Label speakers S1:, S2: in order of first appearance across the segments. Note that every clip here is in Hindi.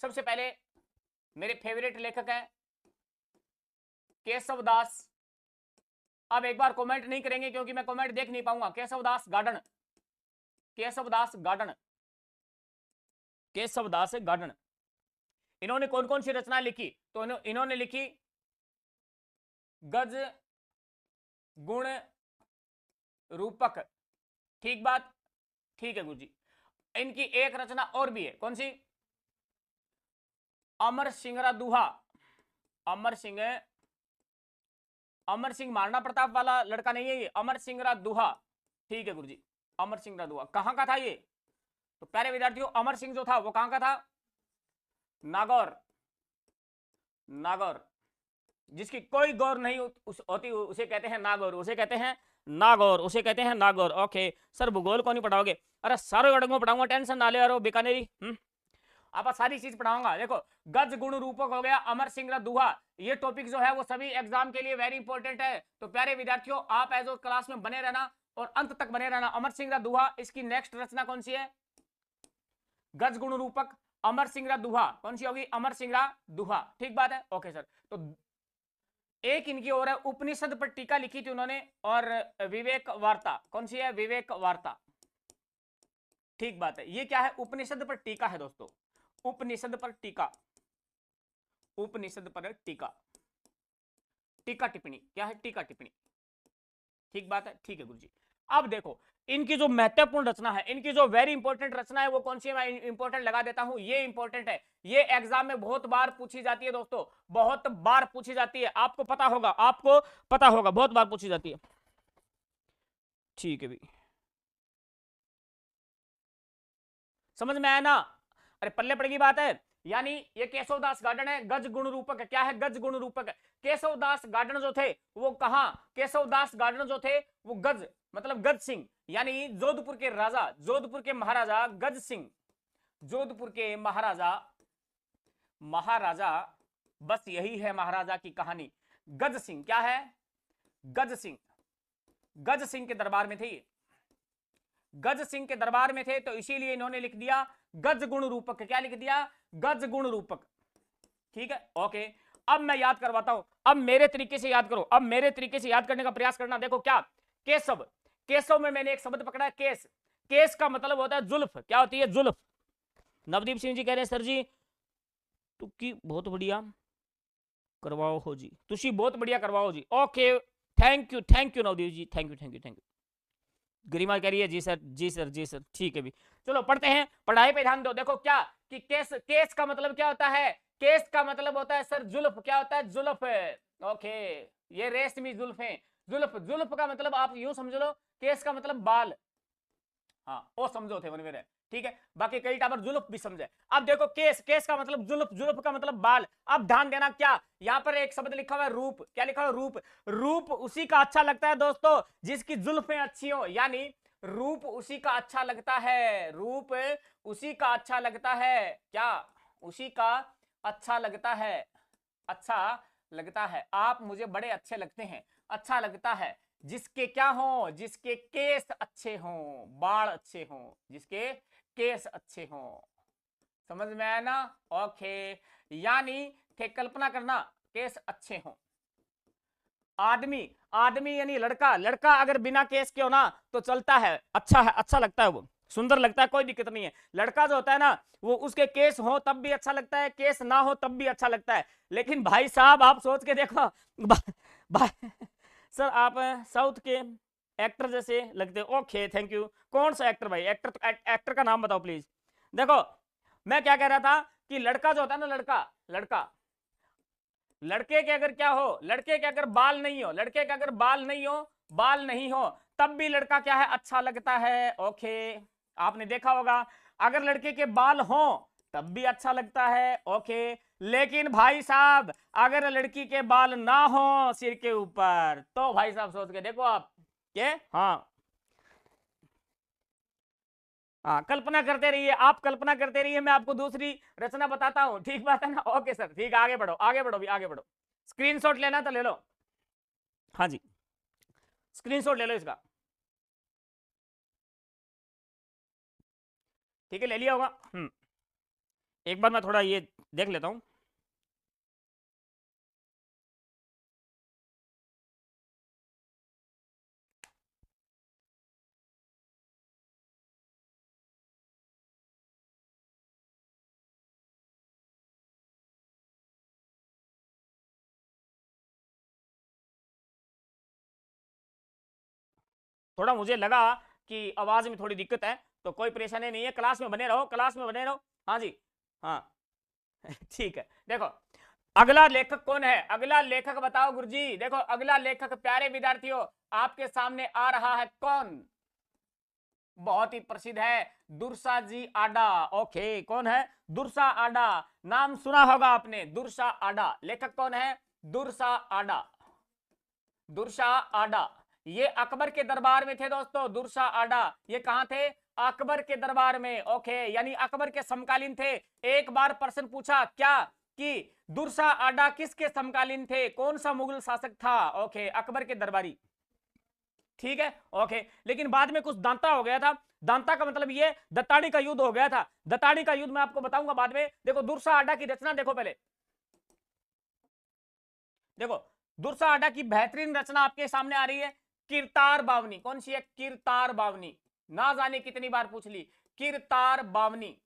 S1: सबसे पहले मेरे फेवरेट लेखक है केशव दास। अब एक बार कमेंट नहीं करेंगे क्योंकि मैं कमेंट देख नहीं पाऊंगा। केशव दास गार्डन, केशव दास गार्डन, केशव दास गार्डन। इन्होंने कौन कौन सी रचना लिखी? तो इन्होंने लिखी गज गुण रूपक। ठीक बात, ठीक है गुरुजी। इनकी एक रचना और भी है, कौन सी? अमर सिंगरा दुहा। अमर सिंह महाराणा प्रताप वाला लड़का नहीं है ये, अमर सिंगरा दुहा। ठीक है गुरुजी, अमर सिंगरा दुहा कहां का था ये? तो प्यारे विद्यार्थियों, अमर सिंह जो था वो कहां का था? नागौर। नागौर, जिसकी कोई गौर नहीं होती उसे कहते हैं नागौर, उसे कहते हैं नागौर, उसे कहते हैं नागौर। ओके सर, भूगोल को नहीं पढ़ाओगे? अरे सारे गढ़ पढ़ाऊंगा, टेंशन ना ले यारो बीकानेरी। आप सारी चीज पढ़ाऊंगा। देखो, गज गुण रूपक हो गया, अमर सिंह दुहा, ये टॉपिक जो है वो सभी एग्जाम के लिए वेरी इंपॉर्टेंट है। तो प्यारे विद्यार्थियों, आप एज क्लास में बने रहना और अंत तक बने रहना। अमर सिंह दुहा, इसकी नेक्स्ट रचना कौन सी है? गज गुण रूपक अमर सिंह दुहा, कौन सी होगी? अमर सिंह दुहा। ठीक बात है, ओके सर। तो एक इनकी और है, उपनिषद पर टीका लिखी थी उन्होंने, और विवेक वार्ता, कौन सी है? विवेक वार्ता। ठीक बात है। ये क्या है? उपनिषद पर टीका है दोस्तों, उपनिषद पर टीका, उपनिषद पर टीका, टीका टिप्पणी। क्या है? टीका टिप्पणी। ठीक बात है, ठीक है गुरुजी। अब देखो, इनकी जो महत्वपूर्ण रचना है, इनकी जो वेरी इंपॉर्टेंट रचना है वो कौन सी है? मैं इंपॉर्टेंट लगा देता हूं, ये इंपॉर्टेंट है, ये एग्जाम में बहुत बार पूछी जाती है दोस्तों, बहुत बार पूछी जाती है। आपको पता होगा, आपको पता होगा, बहुत बार पूछी जाती है। ठीक है भी, समझ में आया ना? अरे पल्ले पड़ेगी बात है। यानी ये केशवदास गार्डन है, गज गुण रूपक। क्या है? गज गुण रूपक। केशवदास गार्डन जो थे वो कहां? केशवदास गार्डन जो थे वो गज मतलब गज सिंह, यानी जोधपुर के राजा, जोधपुर के महाराजा गज सिंह, जोधपुर के महाराजा, महाराजा, बस यही है महाराजा की कहानी। गज सिंह, क्या है? गज सिंह, गज सिंह के दरबार में थे ये, गज सिंह के दरबार में थे, तो इसीलिए इन्होंने लिख दिया गज गुण रूपक। क्या लिख दिया? गज गुण रूपक। ठीक है, ओके। अब मैं याद करवाता हूं, अब मेरे तरीके से याद करो, अब मेरे तरीके से याद करने का प्रयास करना। देखो क्या, केशव, केशव में मैंने एक शब्द पकड़ा है केस, केस का मतलब होता है जुल्फ। क्या होती है? जुल्फ। नवदीप सिंह जी कह रहे हैं सर जी तुक्की बहुत बढ़िया करवाओ हो जी, तुशी बहुत बढ़िया करवाओ जी। Okay, thank you Navdeep ji, thank you, thank you, thank you. Garima कह रही है जी सर, जी सर, जी सर। ठीक है भी, चलो पढ़ते हैं, पढ़ाई पे ध्यान दो। देखो क्या कि केस, केस का मतलब क्या होता है? केस का मतलब होता है सर जुल्फ। क्या होता है? जुल्फ। ओके, ये रेशमी जुल्फ है। जुल्फ, जुल्फ का मतलब आप यूं समझ लो, केस का मतलब बाल। हाँ, वो समझो थे मेरे, ठीक है। बाकी कई टावर जुल्फ भी समझे। अब देखो केस, केस का मतलब जुल्फ, जुल्फ का मतलब बाल। अब ध्यान देना, क्या यहाँ पर एक शब्द लिखा हुआ है रूप। क्या लिखा हुआ है? रूप। रूप उसी का अच्छा लगता है दोस्तों जिसकी जुल्फें अच्छी हो, यानी रूप उसी का अच्छा लगता है, रूप उसी का अच्छा लगता है। क्या? उसी का अच्छा लगता है, अच्छा लगता है। आप मुझे बड़े अच्छे लगते हैं, अच्छा लगता है जिसके क्या हो? जिसके केस अच्छे हों, बाल अच्छे हों, जिसके केस अच्छे हों। समझ में आया ना? ओके, यानी थे कल्पना करना, केस अच्छे हों। आदमी, आदमी यानी लड़का, लड़का अगर बिना केस के हो ना तो चलता है, अच्छा लगता है, वो सुंदर लगता है, कोई दिक्कत नहीं है। लड़का जो होता है ना, वो उसके केस हो तब भी अच्छा लगता है, केस ना हो तब भी अच्छा लगता है। लेकिन भाई साहब आप सोच के देखो सर आप साउथ के एक्टर जैसे लगते हो। Okay thank you. कौन सा एक्टर भाई? एक्टर, एक्टर का नाम बताओ प्लीज। देखो मैं क्या कह रहा था कि लड़का जो होता है ना, लड़का, लड़का, लड़के के अगर क्या हो, लड़के के अगर बाल नहीं हो, लड़के के अगर बाल नहीं हो, बाल नहीं हो, तब भी लड़का क्या है? अच्छा लगता है। ओके, आपने देखा होगा अगर लड़के के बाल हो तब भी अच्छा लगता है। ओके, लेकिन भाई साहब अगर लड़की के बाल ना हो सिर के ऊपर तो भाई साहब सोच के देखो आप के। हाँ हाँ, कल्पना करते रहिए, आप कल्पना करते रहिए, मैं आपको दूसरी रचना बताता हूं। ठीक बात है ना? ओके सर, ठीक है, आगे बढ़ो, आगे बढ़ो भी, आगे बढ़ो। स्क्रीनशॉट लेना तो ले लो। हाँ जी, स्क्रीनशॉट ले लो इसका। ठीक है, ले लिया होगा। एक बार मैं थोड़ा ये देख लेता हूं। थोड़ा मुझे लगा कि आवाज में थोड़ी दिक्कत है, तो कोई परेशानी नहीं है, क्लास में बने रहो, क्लास में बने रहो। हाँ जी, हाँ। ठीक है, देखो अगला लेखक कौन है, अगला लेखक बताओ गुरुजी। देखो अगला लेखक प्यारे विद्यार्थियों आपके सामने आ रहा है, कौन? बहुत ही प्रसिद्ध है, दुर्सा जी आडा। ओके, कौन है? दुर्सा आडा। नाम सुना होगा आपने, दुर्सा आडा। लेखक कौन है? दुर्सा आडा। दुर्सा आडा ये अकबर के दरबार में थे दोस्तों। दुर्सा आडा ये कहां थे? अकबर के दरबार में। ओके, यानी अकबर के समकालीन थे। एक बार प्रश्न पूछा क्या कि दुर्सा आडा किसके समकालीन थे, कौन सा मुगल शासक था? ओके, अकबर के दरबारी। ठीक है, ओके। लेकिन बाद में कुछ दांता हो गया था। दांता का मतलब ये दत्तानी का युद्ध हो गया था। दत्तानी का युद्ध मैं आपको बताऊंगा बाद में। देखो दुर्सा आडा की रचना देखो पहले, देखो दुर्सा आडा की बेहतरीन रचना आपके सामने आ रही है, किरतार बावनी। कौन सी है? किरतार बावनी। ना जाने कितनी बार पूछ ली, किरतार बावनी।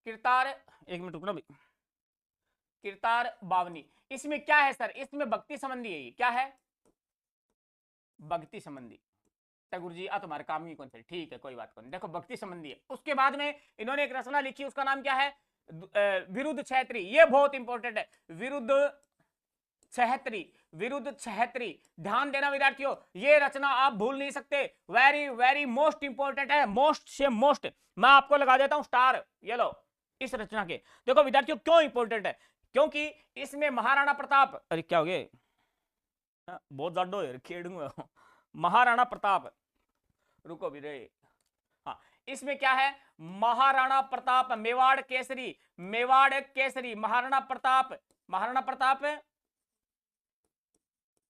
S1: किरतार, एक मिनट रुकना भाई। किरतार बावनी, इसमें क्या है सर? इसमें भक्ति संबंधी है। क्या है? भक्ति संबंधी। गुरु जी तुम्हारे काम ही कौन से? ठीक है, कोई बात नहीं। देखो भक्ति संबंधी है। उसके बाद में इन्होंने एक रचना लिखी, उसका नाम क्या है? विरुद्ध छैत्री। ये बहुत इंपॉर्टेंट है, विरुद्ध छहत्री। विरुद्ध छहत्री, ध्यान देना विद्यार्थियों, ये रचना आप भूल नहीं सकते। वेरी वेरी मोस्ट इंपॉर्टेंट है, मोस्ट से मोस्ट। मैं आपको लगा देता हूं स्टार, ये लो इस रचना के। देखो विद्यार्थियों क्यों इंपॉर्टेंट है, क्योंकि इसमें महाराणा प्रताप, अरे क्या हो गया, बहुत ज्यादा खेड़ूंगा। महाराणा प्रताप, रुको भी रे। हाँ, इसमें क्या है? महाराणा प्रताप मेवाड़ केसरी, मेवाड़ केसरी महाराणा प्रताप। महाराणा प्रताप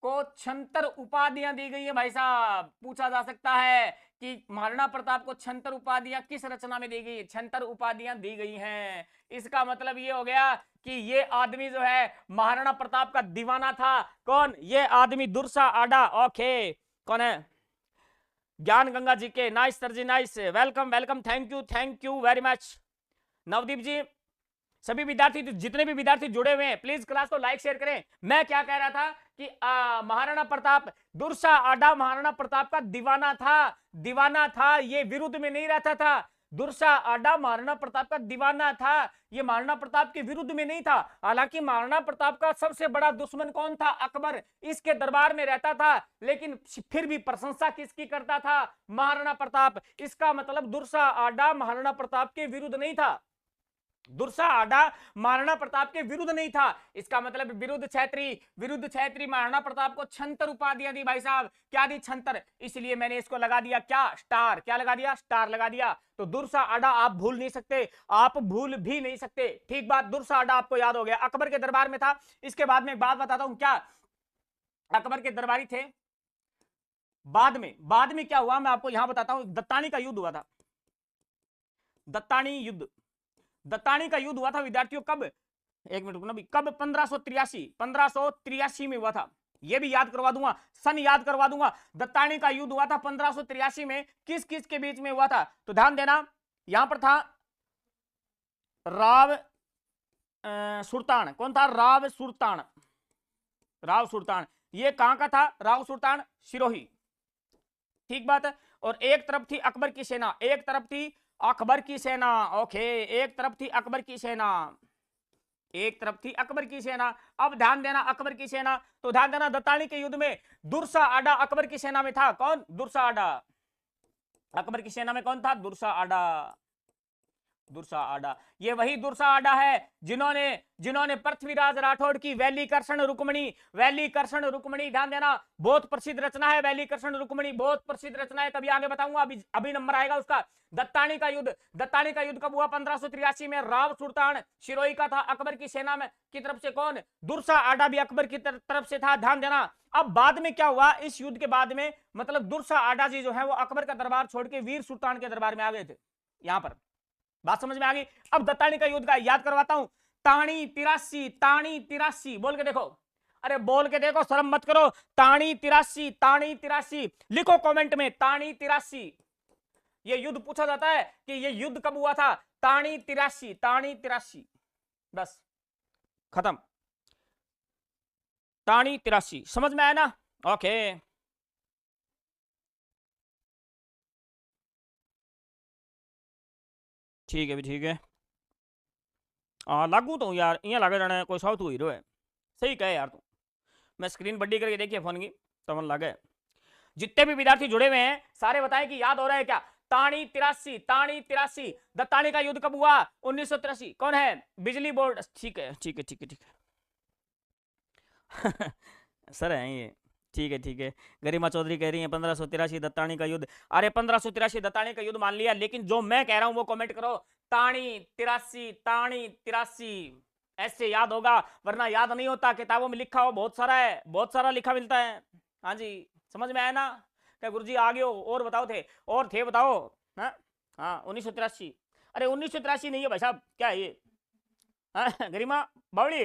S1: को 76 उपाधियां दी गई है भाई साहब। पूछा जा सकता है कि महाराणा प्रताप को 76 उपाधियां किस रचना में दी गई? 76 उपाधियां दी गई हैं। इसका मतलब ये हो गया कि ये आदमी जो है महाराणा प्रताप का दीवाना था। कौन? ये आदमी दुर्सा आडा। ओके, कौन है? ज्ञान गंगा जी के। नाइस सर जी, nice, welcome welcome, thank you very much. Navdeep ji, सभी विद्यार्थी, जितने भी विद्यार्थी जुड़े हुए हैं प्लीज क्लास को लाइक शेयर करें। मैं क्या कह रहा था कि महाराणा प्रताप, दुर्सा आडा महाराणा प्रताप का दीवाना था। दीवाना था, ये विरुद्ध में नहीं रहता था। दुर्सा आडा महाराणा प्रताप का दीवाना था, ये महाराणा प्रताप के विरुद्ध में नहीं था। हालांकि महाराणा प्रताप का सबसे बड़ा दुश्मन कौन था? अकबर। इसके दरबार में रहता था, लेकिन फिर भी प्रशंसा किसकी करता था? महाराणा प्रताप। इसका मतलब दुर्सा आडा महाराणा प्रताप के विरुद्ध नहीं था। दुर्सा आडा महाराणा प्रताप के विरुद्ध नहीं था। इसका मतलब विरुद्ध छैत्री, विरुद्ध छैत्री महाराणा प्रताप को 76 उपाधियां दी भाई साहब। क्या दी? 76। इसलिए मैंने इसको लगा दिया क्या? स्टार। क्या लगा दिया? स्टार लगा दिया। तो दुर्सा आडा आप भूल नहीं सकते, आप भूल भी नहीं सकते। ठीक बात, दुर्सा आडा आपको याद हो गया, अकबर के दरबार में था। इसके बाद में एक बात बताता हूं, क्या अकबर के दरबारी थे? बाद में क्या हुआ मैं आपको यहां बताता हूं। दत्तानी का युद्ध हुआ था, दत्तानी युद्ध। दत्तानी का युद्ध हुआ था विद्यार्थियों कब? एक मिनट रुकना भी, कब? 1583 में हुआ था। यह भी याद करवा दूंगा, सन याद करवा दूंगा। दत्तानी का युद्ध हुआ था 1583 में। किस किस के बीच में हुआ था? तो ध्यान देना, यहां पर था राव सुल्तान। कौन था? राव सुल्तान। राव सुल्तान ये कहां का था? राव सुल्तान सिरोही। ठीक बात है। और एक तरफ थी अकबर की सेना, एक तरफ थी अकबर की सेना। ओके, एक तरफ थी अकबर की सेना, एक तरफ थी अकबर की सेना। अब ध्यान देना, अकबर की सेना, तो ध्यान देना दत्तानी के युद्ध में दुर्सा आडा अकबर की सेना में था। कौन? दुर्सा आडा। अकबर की सेना में कौन था? दुर्सा आडा। दुर्सा आडा, ये वही दुर्सा आडा है जिन्होंने पृथ्वीराज राठौड़ की वैलीकर्षण रुक्मणी, वैलीकर्षण रुक्मणी, ध्यान देना बहुत प्रसिद्ध रचना है वैलीकर्षण रुक्मणी, बहुत प्रसिद्ध रचना है। कभी आगे बताऊंगा, अभी नंबर आएगा उसका। दत्तानी का युद्ध, दत्तानी का युद्ध कब हुआ? 1583 में। राव सुल्तान शिरोई का था अकबर की सेना में की तरफ से। कौन? दुर्सा आडा भी अकबर की तरफ से था। ध्यान देना। अब बाद में क्या हुआ? इस युद्ध के बाद में मतलब दुर्सा आडा जी जो है वो अकबर का दरबार छोड़ के वीर सुल्तान के दरबार में आ गए थे। यहां पर बात समझ में आ गई। अब दत्तानी का युद्ध का याद करवाता हूं। ताणी 83 बोल के देखो, अरे बोल के देखो, शर्म मत करो। ताणी 83 लिखो कमेंट में, ताणी 83। ये युद्ध पूछा जाता है कि ये युद्ध कब हुआ था। ताणी 83 बस खत्म। ताणी 83 समझ में आया ना? ओके ठीक है भी, ठीक है। लागू तो यार इं लगे जाना कोई साउथ हीरो है, सही कहे यार तू। मैं स्क्रीन बड़ी करके देखिए फोन की तो मन लगे। जितने भी विद्यार्थी जुड़े हुए हैं सारे बताएं कि याद हो रहा है क्या। ताणी 83 दत्तानी का युद्ध कब हुआ? 1983। कौन है? बिजली बोर्ड। ठीक है ठीक है ठीक है ठीक है सर है ये, ठीक है ठीक है। गरिमा चौधरी कह रही है 1583 दत्तानी का युद्ध। अरे 1583 दत्तानी का युद्ध मान लिया, लेकिन जो मैं कह रहा हूं वो कमेंट करो। ताणी 83 ऐसे याद होगा, वरना याद नहीं होता। किताबों में लिखा हो बहुत सारा है, बहुत सारा लिखा मिलता है। हाँ जी समझ में आया ना? क्या गुरुजी आ गए हो? और बताओ थे, और थे बताओ। हाँ 1983। अरे 1983 नहीं है भाई साहब, क्या है ये? गरिमा बावड़ी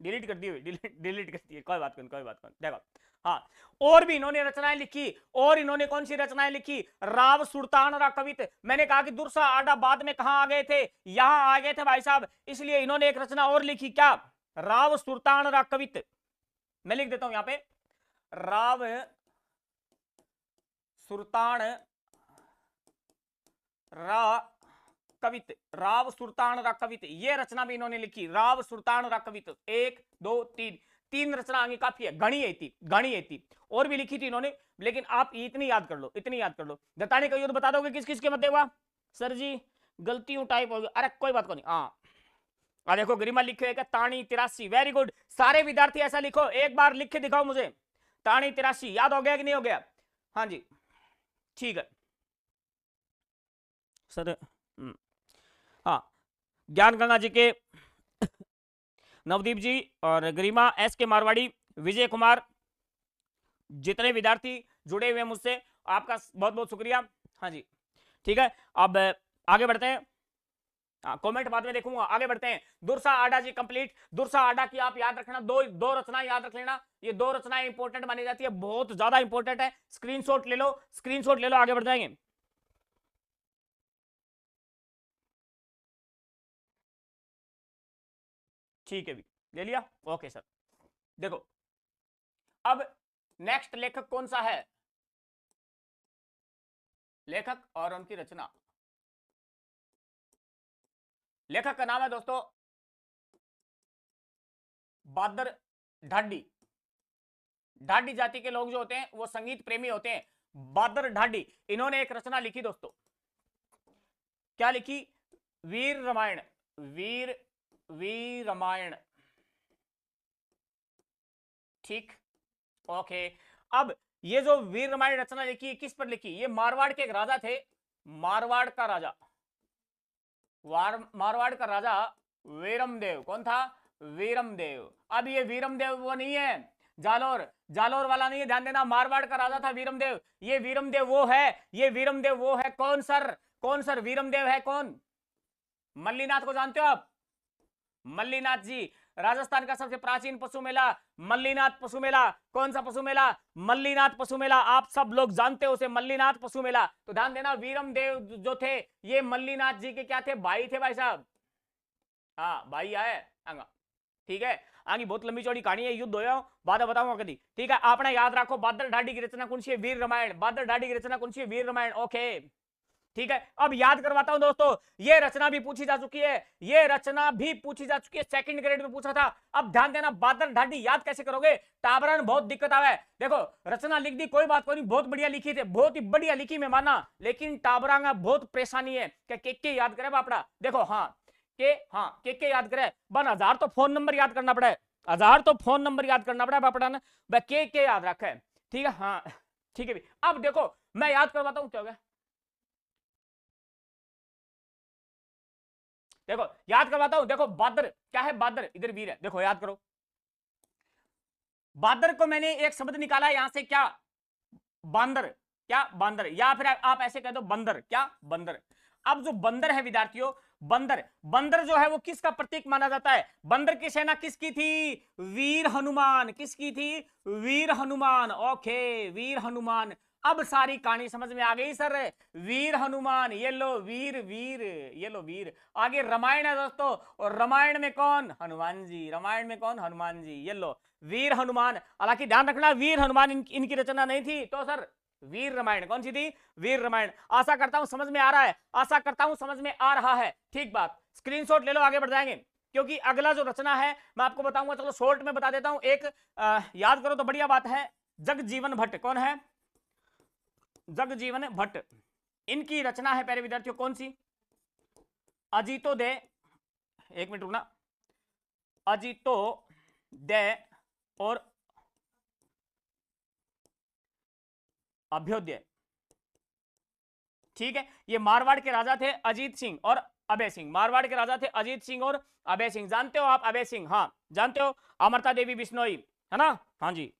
S1: डिलीट कर दी, डिलीट कर दी, कोई बात नहीं देखो। हाँ और भी इन्होंने रचनाएं लिखी, और इन्होंने कौन सी रचनाएं लिखी? राव सुल्तान रा कवित। मैंने कहा कि दुर्सा आडा बाद में कहां आ गए थे? यहां आ गए थे भाई साहब, इसलिए इन्होंने एक रचना और लिखी, क्या? राव सुल्तान रा कवित। मैं लिख देता हूं यहां पे, राव सुल्तान रा कवित। राव सुल्तान रा कवित, ये रचना भी इन्होंने लिखी, राव सुल्तान रा कवित। 1 2 3 तीन रचना आगे काफी है, गणी है थी और भी लिखी थी इन्होंने, लेकिन आप इतनी याद कर लो, इतनी याद कर लो। दत्तानी का युद्ध बता दोगे किस किस के मध्य हुआ? सर जी गलतियों टाइप हो गई, अरे कोई बात को नहीं। हाँ देखो गरिमा लिखे है ताणी 83, वेरी गुड। सारे विद्यार्थी ऐसा लिखो, एक बार लिख के दिखाओ मुझे। ताणी 83 याद हो गया कि नहीं हो गया? हाँ जी ठीक है सर। हाँ ज्ञान गंगा जी के नवदीप जी और गरिमा, एस के मारवाड़ी, विजय कुमार, जितने विद्यार्थी जुड़े हुए हैं मुझसे, आपका बहुत बहुत शुक्रिया। हाँ जी ठीक है, अब आगे बढ़ते हैं। कमेंट बाद में देखूंगा, आगे बढ़ते हैं। दुर्सा आडा जी कंप्लीट। दुर्सा आडा की आप याद रखना, दो रचनाएं याद रख लेना। ये दो रचनाएं इंपॉर्टेंट मानी जाती है, बहुत ज्यादा इंपॉर्टेंट है। स्क्रीनशॉट ले लो, स्क्रीनशॉट ले लो, आगे बढ़ जाएंगे। ठीक है भी, ले लिया, ओके सर। देखो अब नेक्स्ट लेखक कौन सा है? लेखक और उनकी रचना। लेखक का नाम है दोस्तों बादर ढाडी। ढाडी जाति के लोग जो होते हैं वो संगीत प्रेमी होते हैं। बादर ढाडी, इन्होंने एक रचना लिखी दोस्तों, क्या लिखी? वीर रामायण। वीर रामायण, ठीक ओके। अब ये जो वीर रामायण रचना लिखी, किस पर लिखी? ये मारवाड़ के एक राजा थे, मारवाड़ का राजा, मारवाड़ का राजा वीरमदेव। कौन था? वीरमदेव। अब ये वीरमदेव वो नहीं है, जालोर वाला नहीं है, ध्यान देना। मारवाड़ का राजा था वीरमदेव। ये वीरमदेव वो है, ये वीरमदेव वो है। कौन सर? कौन सर? वीरमदेव है कौन? मल्लीनाथ को जानते हो आप? मल्लीनाथ जी, राजस्थान का सबसे प्राचीन पशु मेला मल्लीनाथ पशु मेला। कौन सा पशु मेला? मल्लीनाथ पशु मेला। आप सब लोग जानते हो उसे, मल्लीनाथ पशु मेला। तो ध्यान देना, वीरमदेव जो थे ये मल्लीनाथ जी के क्या थे? भाई थे भाई साहब। हाँ भाई आए आंगा, ठीक है। आगे बहुत लंबी चौड़ी कहानी है, युद्ध होया बाद बताऊंगा कभी, ठीक है। आपने याद रखो बादर ढाडी की रचना कौन सी है? वीर रामायण। बादर ढाडी की रचना कौन सी है? वीर रामायण, ओके ठीक है। अब याद करवाता हूं दोस्तों, ये रचना भी पूछी जा चुकी है, ये रचना भी पूछी जा चुकी है, सेकंड ग्रेड में पूछा था। अब ध्यान देना, बादल ढाडी याद कैसे करोगे? टाबरन बहुत दिक्कत आवे। देखो रचना लिख दी, कोई बात कोई नहीं, बहुत बढ़िया लिखी थी, बहुत ही बढ़िया लिखी मैं माना, लेकिन टाबरा बहुत परेशानी है के याद करे बापड़ा। देखो हाँ के याद करे बन, 1000 तो फोन नंबर याद करना पड़े, 1000 तो फोन नंबर याद करना पड़ा बापड़ा ने, वह के याद रखे, ठीक है। हाँ ठीक है। अब देखो मैं याद करवाता हूं क्या हो गया, देखो याद करवाता हूं। देखो बादर क्या है? बादर इधर वीर है, देखो याद करो। बादर को मैंने एक शब्द निकाला यहां से, क्या? बांदर। क्या? बांदर, या फिर आप ऐसे कह दो बंदर। क्या? बंदर। अब जो बंदर है विद्यार्थियों, बंदर, बंदर जो है वो किसका प्रतीक माना जाता है? बंदर की सेना किसकी थी? वीर हनुमान। किसकी थी? वीर हनुमान। ओके, वीर हनुमान। अब सारी कहानी समझ में आ गई सर। वीर हनुमान, ये लो वीर, वीर, ये लो वीर। आगे रामायण है दोस्तों, और रामायण में कौन? हनुमान जी। रामायण में कौन? हनुमान जी। ये लो वीर हनुमान। हालांकि ध्यान रखना, वीर हनुमान इनकी रचना नहीं थी, तो सर वीर रामायण कौन सी थी? वीर रामायण। आशा करता हूं समझ में आ रहा है, आशा करता हूं समझ में आ रहा है। ठीक बात, स्क्रीनशॉट ले लो, आगे बढ़ जाएंगे, क्योंकि अगला जो रचना है मैं आपको बताऊंगा। चलो शॉर्ट में बता देता हूं। एक याद करो तो बढ़िया बात है। जगजीवन भट्ट। कौन है? जगजीवन भट्ट। इनकी रचना है प्यारे विद्यार्थियों कौन सी? अजितोदय, एक मिनट रुकना, अजितोदय और अभ्युदय। ठीक है, ये मारवाड़ के राजा थे अजीत सिंह और अभय सिंह। मारवाड़ के राजा थे अजीत सिंह और अभय सिंह। जानते हो आप अभय सिंह? हाँ जानते हो, अमरता देवी बिश्नोई, है ना? हाँ जी,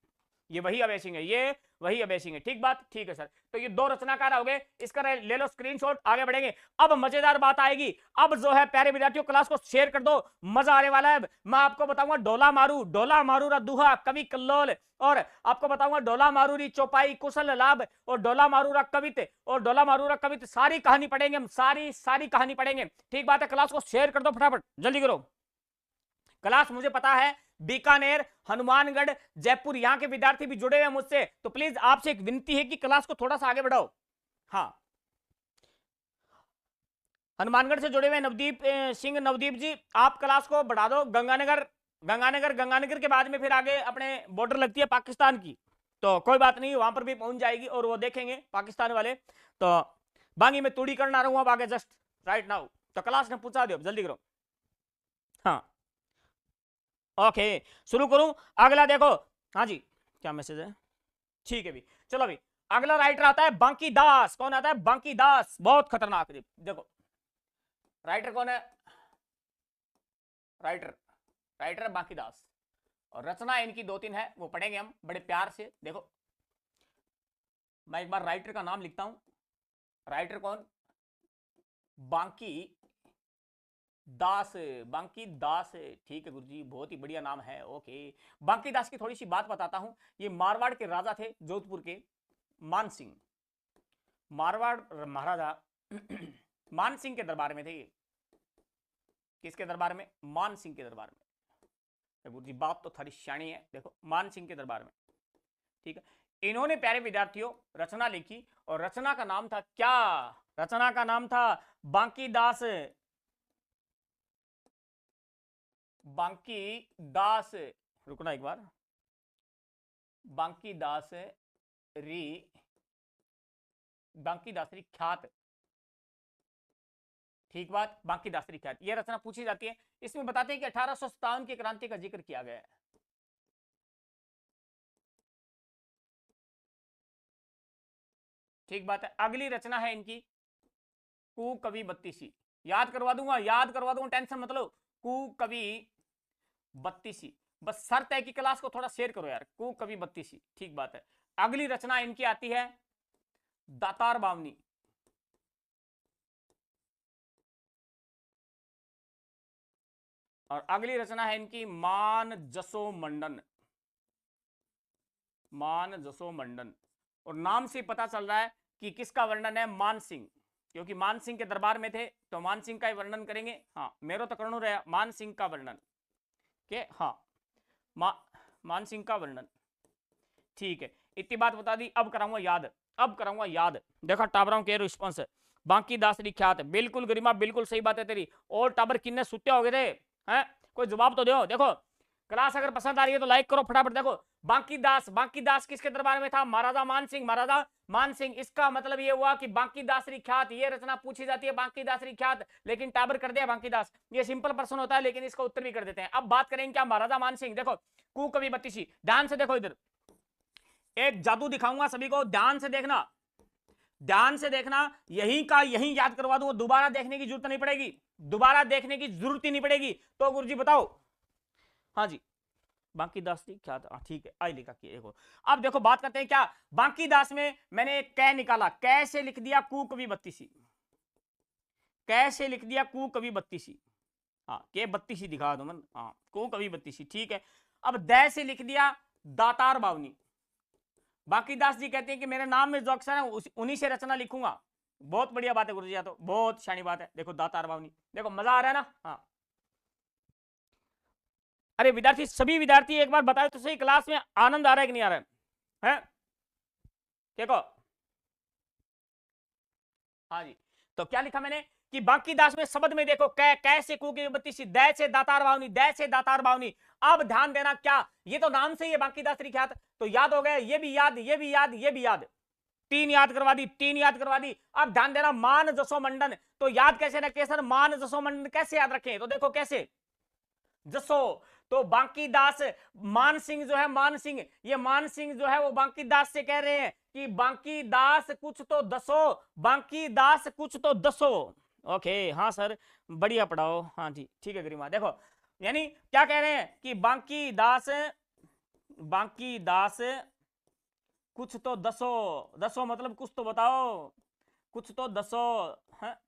S1: ये वही अभय सिंह है, ये वही अभय सिंह है। ठीक बात, ठीक है सर। तो ये दो रचनाकार हो गए, इसका ले लो स्क्रीनशॉट, आगे बढ़ेंगे। अब मजेदार बात आएगी। अब जो है प्यारे विद्यार्थियों, क्लास को शेयर कर दो, मजा आने वाला है। मैं आपको बताऊंगा डोला मारू, डोला मारू रा दुहा कवि कल्लोल, और आपको बताऊंगा डोला मारू री चौपाई कुशल लाभ, और डोला मारू रा कवित, और डोला मारू रा कवित। सारी कहानी पढ़ेंगे हम, सारी कहानी पढ़ेंगे। ठीक बात है, क्लास को शेयर कर दो फटाफट, जल्दी करो। क्लास मुझे पता है बीकानेर, हनुमानगढ़, जयपुर, यहां के विद्यार्थी भी जुड़े हुए हैं मुझसे, तो प्लीज आपसे एक विनती है कि क्लास को थोड़ा सा आगे बढ़ाओ। हाँ, हनुमानगढ़ से जुड़े हुए नवदीप सिंह, नवदीप जी आप क्लास को बढ़ा दो। गंगानगर, गंगानगर के बाद में फिर आगे अपने बॉर्डर लगती है पाकिस्तान की, तो कोई बात नहीं, वहां पर भी पहुंच जाएगी और वो देखेंगे पाकिस्तान वाले। तो बांगी में तूड़ी करना रहूंगा अब आगे जस्ट राइट नाउ, तो क्लास ने पूछा दो, जल्दी करो। हाँ ओके, शुरू करूं? अगला देखो, हाँ जी, क्या मैसेज है? ठीक है भी, चलो भी। अगला राइटर आता है बांकी दास। कौन आता है? बांकी दास, बहुत खतरनाक। देखो राइटर कौन है? राइटर बांकी दास, और रचना इनकी दो तीन है, वो पढ़ेंगे हम बड़े प्यार से। देखो मैं एक बार राइटर का नाम लिखता हूं। राइटर कौन? बांकी दास, बांकी दास। ठीक है गुरुजी, बहुत ही बढ़िया नाम है। ओके, बांकी दास की थोड़ी सी बात बताता हूं। ये मारवाड़ के राजा थे, जोधपुर के, मान सिंह। मारवाड़ महाराजा मान सिंह के दरबार में थे ये। किसके दरबार में? मान सिंह के दरबार में। गुरुजी बात तो थोड़ी श्याणी है। देखो मान सिंह के दरबार में, ठीक है। इन्होंने प्यारे विद्यार्थियों रचना लिखी, और रचना का नाम था क्या? रचना का नाम था बांकी दास, बांकी दास। रुकना एक बार, बांकी दास री, बांकी दास री ख्यात। ठीक बात, बांकी दास री ख्यात, यह रचना पूछी जाती है। इसमें बताते हैं कि 1857 की क्रांति का जिक्र किया गया है। ठीक बात है। अगली रचना है इनकी कु कवि बत्तीसी। याद करवा दूंगा, याद करवा दूंगा, टेंशन मत लो। कु कवि बत्तीसी, बस शर्त है कि क्लास को थोड़ा शेयर करो यार। कु कवि बत्तीसी, ठीक बात है। अगली रचना इनकी आती है दातार बावनी। और अगली रचना है इनकी मान जसो मंडन। मान जसो मंडन, और नाम से पता चल रहा है कि किसका वर्णन है? मान सिंह, क्योंकि मान सिंह के दरबार में थे, तो मान सिंह का ही वर्णन करेंगे। हाँ मेरो तो करणु रहा मान सिंह का वर्णन के, हाँ मान सिंह का वर्णन। ठीक है, इतनी बात बता दी। अब कराऊंगा याद, अब कराऊंगा याद। देखा टाबरों के रिस्पॉन्स है। बांकी दास री ख्यात, बिल्कुल गरिमा, बिल्कुल सही बात है तेरी। और टाबर किन्ने सुते हो गए थे हैं? कोई जवाब तो दो। देखो क्लास अगर पसंद आ रही है तो लाइक करो फटाफट। देखो बांकी दास, बांकी दास किसके दरबार में था? महाराजा मान सिंह, महाराजा मान सिंह। इसका मतलब ये हुआ कि बांकी दास री ख्यात, ये रचना पूछी जाती है बांकी दास री ख्यात, लेकिन टाबर कर दिया बांकी दास। ये सिंपल प्रश्न होता है, लेकिन इसका उत्तर भी कर देते हैं। अब बात करेंगे क्या? महाराजा मान सिंह। देखो कु कवि बत्तीसी, ध्यान से देखो, इधर एक जादू दिखाऊंगा सभी को, ध्यान से देखना, ध्यान से देखना। यहीं का यहीं याद करवा दूंगा, दोबारा देखने की जरूरत नहीं पड़ेगी, दोबारा देखने की जरूरत ही नहीं पड़ेगी। तो गुरुजी बताओ। हाँ जी, बांकी दास जी क्या था? ठीक है, आई लिखा कि देखो। अब देखो बात करते हैं क्या बांकी दास में। मैंने कै निकाला, कै से लिख दिया कु कवि बत्तीसी। कैसे लिख दिया कू कवि बत्तीसी, हाँ के बत्तीसी दिखा दो मन, हाँ को कवि बत्तीसी, ठीक है। अब दै से लिख दिया दातार बावनी। बाकी दास जी कहते हैं कि मेरे नाम में जो अक्षर है उन्हीं से रचना लिखूंगा। बहुत बढ़िया बात है गुरुजी, तो बहुत शानी बात है। देखो दातार बावनी, देखो मजा आ रहा है ना। हाँ अरे विद्यार्थी, सभी विद्यार्थी एक बार बताओ तो सही, क्लास में आनंद आ रहा है कि नहीं आ रहा है? देखो हाँ जी, तो क्या लिखा मैंने कि बाकी दास में शब्द में देखो कैसे कू की बत्तीसी, दै से दातार बावनी, दै से दातार बावनी। अब ध्यान देना, क्या ये तो नाम से ही है बाकी दास लिखा, तो याद हो गया, ये भी याद, ये भी याद, ये भी याद, तीन याद करवा दी, तीन याद करवा दी। अब ध्यान देना, मान जसो मंडन, तो याद कैसे रखे सर, मान जसो मंडन कैसे याद रखें, तो देखो कैसे, जसो तो बांकी दास, मान सिंह जो है, मान सिंह, ये मान सिंह जो है वो बांकी दास से कह रहे हैं कि बांकी दास कुछ तो दसो, बांकी दास कुछ तो दसो। ओके हाँ सर, बढ़िया पढ़ाओ, हाँ जी ठीक है गरिमा। देखो यानी क्या कह रहे हैं कि बांकी दास, बांकी दास कुछ तो दसो, दसो मतलब कुछ तो बताओ, कुछ तो दसो है,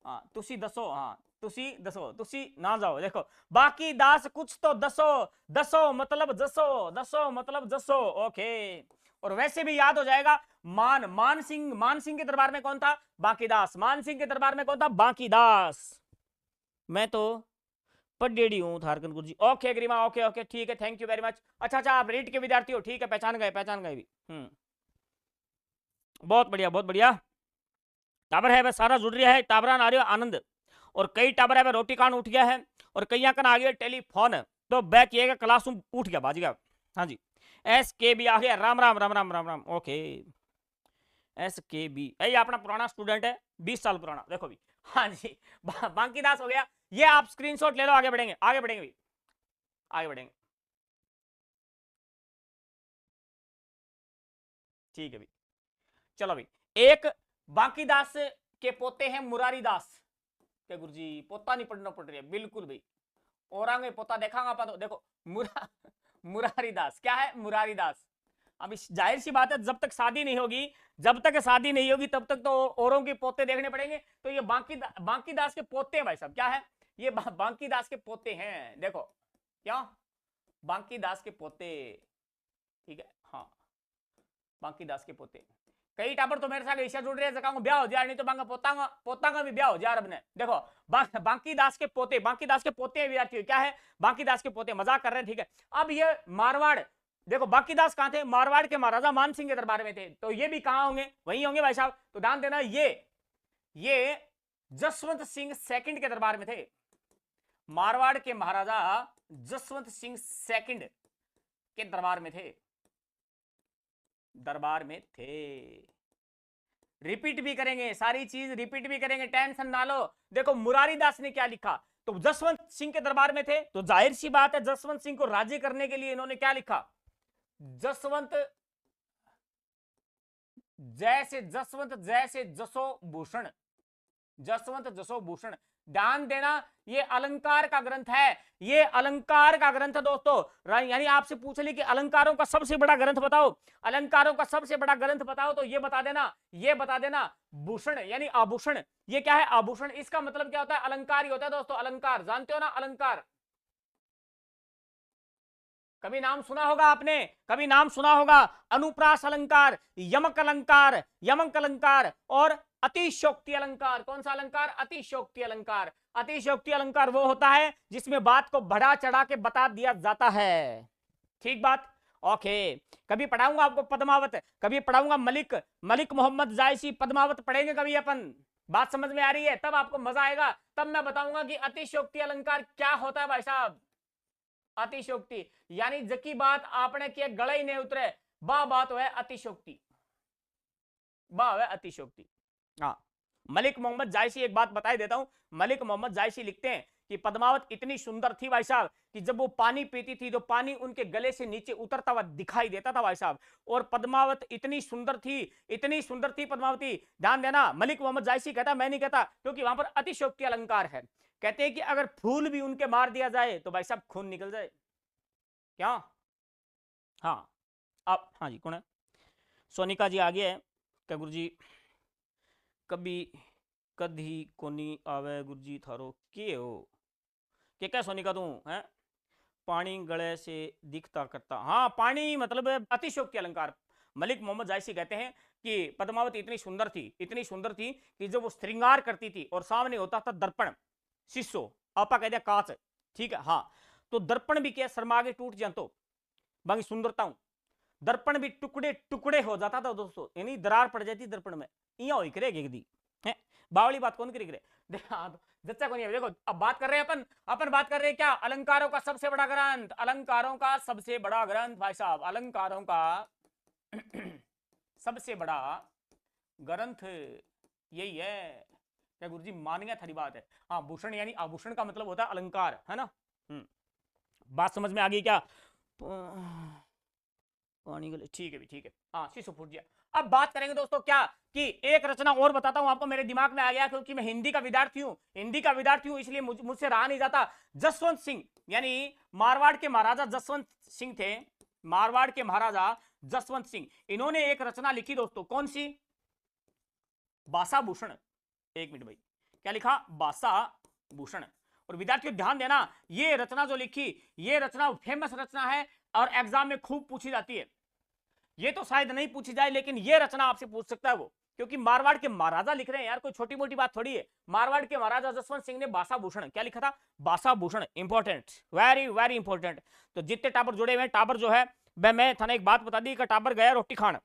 S1: हाँ तुसी दसो, हाँ तुसी दसो, तुसी ना जाओ। देखो बाकी दास कुछ तो दसो, दसो मतलब जसो, दसो मतलब जसो। ओके, और वैसे भी याद हो जाएगा, मान सिंह, मान सिंह के दरबार में कौन था, बाकी दास, मान सिंह के दरबार में कौन था, बाकी दास। मैं तो पढ़ेड़ी हूँ थारकन गुरु जी। ओके ग्रीमा, ओके ओके ठीक है, थैंक यू वेरी मच। अच्छा अच्छा, आप रीट के विद्यार्थी हो, ठीक है, पहचान गए, पहचान गए भी। बहुत बढ़िया, बहुत बढ़िया। टाबर है वह सारा जुड़ रहा है, टाबरा आ रही आनंद, और कई टाबर है वह रोटी खान उठ गया है, और कई यहाँ आ गया टेलीफोन, तो बैक ये क्लासरूम उठ गया, बाज गया। हाँ जी, एस के बी आ गया, राम राम राम राम राम राम। ओके एस के बी, ये अपना पुराना स्टूडेंट है, 20 साल पुराना, देखो भी। हाँ जी, बांकी दास हो गया, ये आप स्क्रीनशॉट ले लो, आगे बढ़ेंगे, आगे बढ़ेंगे भी, आगे बढ़ेंगे, ठीक है भी। चलो भी, एक बांकी दास के पोते हैं मुरारी दास के, गुरुजी पोता नहीं पढ़ना पड़ रही है, बिल्कुल भाई, और आगे पोता देखांगा पा, तो देखो मुरारी दास क्या है, मुरारी दास। अब इस जाहिर सी बात है, जब तक शादी नहीं होगी, जब तक शादी नहीं होगी तब तक तो औरों के पोते देखने पड़ेंगे। तो ये बांकी दास के पोते हैं भाई साहब, क्या है ये, बांकी दास के पोते हैं, देखो क्या, बांकी दास के पोते, ठीक है हाँ, बांकी दास के पोते। कई टाबर तो मेरे साथ ईशा जुड़ रहे हैं, जगह ब्याह हो जाए, नहीं तो बांका पोता पोता का भी ब्याह हो जाए रब ने। देखो बांकी दास के पोते, बांकी दास के पोते विद्यार्थी, क्या है बांकी दास के पोते, मजाक कर रहे हैं, ठीक है। अब ये मारवाड़, देखो बांकी दास कहां थे, मारवाड़ के महाराजा मान सिंह के दरबार में थे, तो ये भी कहां होंगे, वही होंगे भाई साहब। तो ध्यान देना, ये जसवंत सिंह सेकंड के दरबार में थे, मारवाड़ के महाराजा जसवंत सिंह सेकंड के दरबार में थे, दरबार में थे। रिपीट भी करेंगे, सारी चीज रिपीट भी करेंगे, टेंशन ना लो। देखो मुरारी दास ने क्या लिखा, तो जसवंत सिंह के दरबार में थे, तो जाहिर सी बात है जसवंत सिंह को राजी करने के लिए इन्होंने क्या लिखा, जसवंत जैसे जसो भूषण, जसवंत जसो भूषण। ध्यान देना, ये अलंकार का ग्रंथ है, ये अलंकार का ग्रंथ दोस्तों। यानी आपसे पूछ ली कि अलंकारों का सबसे बड़ा ग्रंथ बताओ, अलंकारों का सबसे बड़ा ग्रंथ बताओ, तो ये बता देना, ये बता देना भूषण यानी आभूषण। ये क्या है, आभूषण, इसका मतलब क्या होता है, अलंकार ही होता है दोस्तों, अलंकार जानते हो ना, अलंकार। कभी नाम सुना होगा आपने, कभी नाम सुना होगा, अनुप्रास अलंकार, यमक अलंकार, यमक अलंकार, और अतिशोक्ति अलंकार। कौन सा अलंकार, अतिशोक्ति अलंकार। अतिशोक्ति अलंकार वो होता है जिसमें बात को बढ़ा चढ़ा के बता दिया जाता है, ठीक बात। ओके, कभी पढ़ाऊंगा आपको पद्मावत, कभी पढ़ाऊंगा मलिक, मलिक मोहम्मद जायसी, पद्मावत पढ़ेंगे कभी अपन। बात समझ में आ रही है, तब आपको मजा आएगा, तब मैं बताऊंगा कि अतिशोक्ति अलंकार क्या होता है भाई साहब। अतिशोक्ति यानी जकी बात आपने किया गले ही नहीं उतरे, बा बात है अतिशोक्ति, बा है अतिशोक्ति। हाँ, मलिक मोहम्मद जायसी, एक बात बताई देता हूं, मलिक मोहम्मद जायसी लिखते हैं कि पद्मावत इतनी सुंदर थी भाई साहब कि जब वो पानी पीती थी तो पानी उनके गले से नीचे उतरता हुआ दिखाई देता था भाई साहब। और पद्मावत इतनी सुंदर थी, इतनी सुंदर थी पद्मावती। ध्यान देना, मलिक मोहम्मद जायसी कहता, मैं नहीं कहता, क्योंकि वहां पर अतिशोक्ति अलंकार है। कहते हैं कि अगर फूल भी उनके मार दिया जाए तो भाई साहब खून निकल जाए, क्या। हाँ अब, हाँ जी कौन है, सोनिका जी आ गए हैं क्या गुरु जी, कभी कदी कोनी आवे गुरुजी थारो के हो के क्या सोनी का तू है पानी गले से दिखता करता। हाँ पानी मतलब अतिशयोक्ति अलंकार। मलिक मोहम्मद जायसी कहते हैं कि पद्मावती इतनी सुंदर थी कि जब वो श्रृंगार करती थी और सामने होता था दर्पण शीशो आपा कह दिया कांच, ठीक है। हाँ तो दर्पण भी क्या शर्मा के टूट जातो बाकी सुंदरता हूं दर्पण भी टुकड़े टुकड़े हो जाता था दोस्तों, यानी दरार पड़ जाती दर्पण में। इया हो करेगी है बावली बात कौन करी करे जच्चा को नहीं है। देखो अब बात कर रहे हैं अपन बात कर रहे हैं क्या अलंकारों का सबसे बड़ा ग्रंथ, अलंकारों का सबसे बड़ा ग्रंथ भाई साहब, अलंकारों का सबसे बड़ा ग्रंथ यही है। क्या गुरुजी मान गया थारी बात है। हाँ भूषण यानी आभूषण का मतलब होता है अलंकार, है ना। बात समझ में आ गई क्या। पानी गले ठीक है भी ठीक है। हाँ शीशो फूट गया। अब बात करेंगे दोस्तों क्या कि एक रचना और बताता हूं आपको, मेरे दिमाग में आ गया क्योंकि मैं हिंदी का विद्यार्थी हूं इसलिए मुझसे रहा नहीं जाता। जसवंत सिंह यानी मारवाड़ के महाराजा जसवंत सिंह थे, मारवाड़ के महाराजा जसवंत सिंह, इन्होंने एक रचना लिखी दोस्तों, कौन सी, बासा भूषण। एक मिनट भाई क्या लिखा, बासा भूषण। और विद्यार्थियों ध्यान देना ये रचना जो लिखी ये रचना फेमस रचना है और एग्जाम में खूब पूछी जाती है। ये तो शायद नहीं पूछी जाए लेकिन ये रचना आपसे पूछ सकता है वो, क्योंकि मारवाड़ के महाराजा लिख रहे हैं यार, कोई छोटी मोटी बात थोड़ी है। मारवाड़ के महाराजा जसवंत सिंह ने बासा भूषण क्या लिखा था, बासा Bhushan. Important, very very important. तो जितने टाबर जुड़े हुए हैं, टाबर जो है मैं थाने एक बात बता दी कि टाबर गया रोटी खान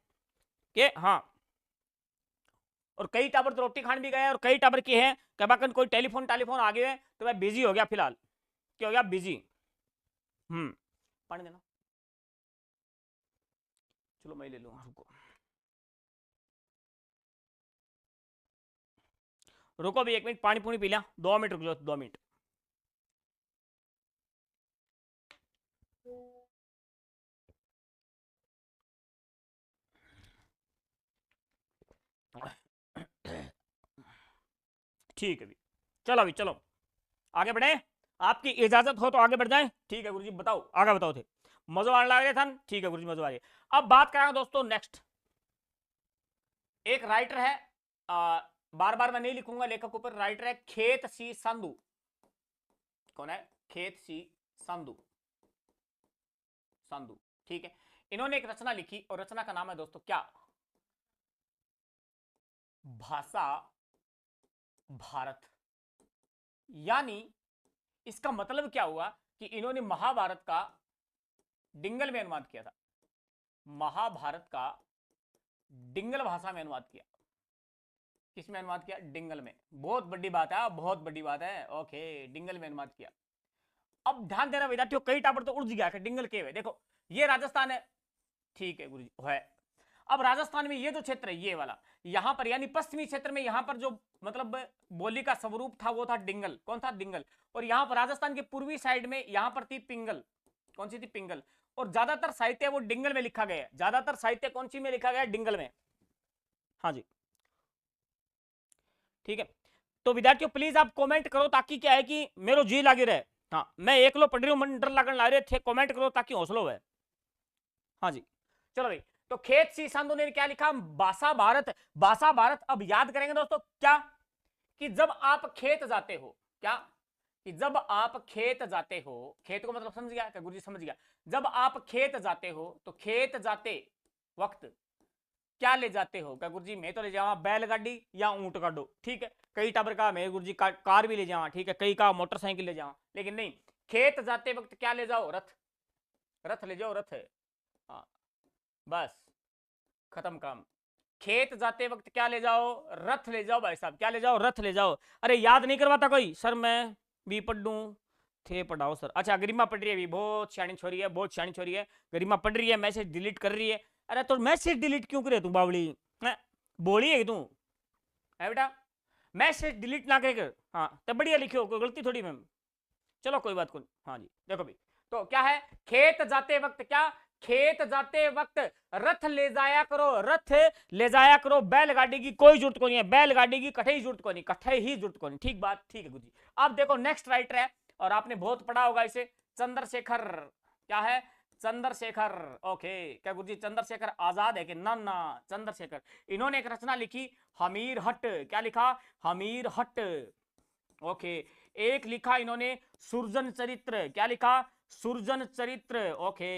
S1: के, हाँ, और कई टाबर तो रोटी खान भी गए और कई टाबर की है कि बाकन कोई टेलीफोन आ गए हैं तो मैं बिजी हो गया, फिलहाल क्या हो गया, बिजी। पानी देना, चलो मैं ले लूंगा, रुको भी 1 मिनट, पानी पूनी पी लिया, 2 मिनट रुक जाओ, 2 मिनट। ठीक है भी, चलो अभी चलो आगे बढ़े, आपकी इजाजत हो तो आगे बढ़ जाएं। ठीक है गुरुजी बताओ, आगे बताओ थे, मजो आने लग रहे था। ठीक है गुरुजी मजो आ रही है। अब बात करांगे दोस्तों नेक्स्ट, एक राइटर है, बार बार मैं नहीं लिखूंगा लेखक ऊपर, राइटर है खेत सी संधू। कौन है, खेत सी संधू, संधू, ठीक है। इन्होंने एक रचना लिखी और रचना का नाम है दोस्तों क्या, भाषा भारत। यानी इसका मतलब क्या हुआ कि इन्होंने महाभारत का डिंगल में अनुवाद किया था, महाभारत का डिंगल भाषा में अनुवाद किया। किसमें अनुवाद किया, डिंगल में। बहुत बड़ी बात है, बहुत बड़ी बात है, ओके, डिंगल में अनुवाद किया। अब ध्यान देना विद्यार्थियों, कई टापर तो उड़ गया डिंगल के हुए। देखो ये राजस्थान है, ठीक है गुरुजी है। अब राजस्थान में ये जो क्षेत्र है ये वाला, यहां पर यानी पश्चिमी क्षेत्र में, यहां पर जो मतलब बोली का स्वरूप था वो था डिंगल। कौन था, डिंगल। और यहां पर राजस्थान के पूर्वी साइड में यहां पर थी पिंगल। कौन सी थी, पिंगल। और ज्यादातर साहित्य वो डिंगल में लिखा गया है, ज्यादातर साहित्य कौन सी में लिखा गया है, डिंगल में। हाँ जी ठीक है। तो विद्यार्थियों प्लीज आप कमेंट करो ताकि क्या है कि मेरो जी लागे रहे। हाँ मैं एक लो पढ़ रही हूँ, मन डर लगन ला रहे थे, कमेंट करो ताकि हौसलो है। हाँ जी चलो भाई, तो खेत सी संधू ने क्या लिखा, बासा भारत। बासा भारत। अब याद करेंगे दोस्तों क्या, कि जब आप खेत जाते हो, क्या, कि जब आप खेत जाते हो, खेत को मतलब समझ गया क्या गुरुजी, समझ गया। जब आप खेत जाते हो तो खेत जाते वक्त क्या ले जाते हो, क्या गुरुजी मैं तो ले जावा बैलगाड़ी या ऊंट गाडो, ठीक है। कई टाबर का मैं गुरुजी कार भी ले जावा, ठीक है, कई का मोटरसाइकिल ले जावा, लेकिन नहीं, खेत जाते वक्त क्या ले जाओ, रथ, रथ ले जाओ, रथ। हाँ बस खत्म काम। खेत जाते वक्त क्या ले जाओ, रथ ले जाओ भाई साहब, क्या ले जाओ, रथ ले जाओ। अरे याद नहीं करवाता कोई, सर मैं भी पढ़ दूं, थे पढ़ाओ सर। अच्छा गरिमा पढ़ रही है भी, बहुत सियाणी छोरी है, बहुत सियाणी छोरी है, गरिमा पढ़ रही है, मैसेज डिलीट कर रही है। अरे तो मैसेज डिलीट क्यों करे तू बावली, बोली है तू है बेटा, मैसेज डिलीट ना कर। हाँ तो बढ़िया लिखो, कोई गलती थोड़ी मैम, चलो कोई बात नहीं। हाँ जी देखो भी, तो क्या है, खेत जाते वक्त क्या, खेत जाते वक्त रथ ले जाया करो, रथ ले जाया करो, बैलगाड़ी की कोई जरूरत को नहीं है, बैलगाड़ी की कठे ही जरूरत को नहीं, कठे ही जरूरत को नहीं, ठीक बात, ठीक है गुरुजी। अब देखो नेक्स्ट राइटर है और आपने बहुत पढ़ा होगा इसे, चंद्रशेखर, क्या है, चंद्रशेखर। ओके, क्या गुरुजी चंद्रशेखर आजाद है कि ना? ना, चंद्रशेखर। इन्होंने एक रचना लिखी हमीर हट। क्या लिखा? हमीर हट। ओके, एक लिखा इन्होंने सुरजन चरित्र। क्या लिखा? सुरजन चरित्र। ओके,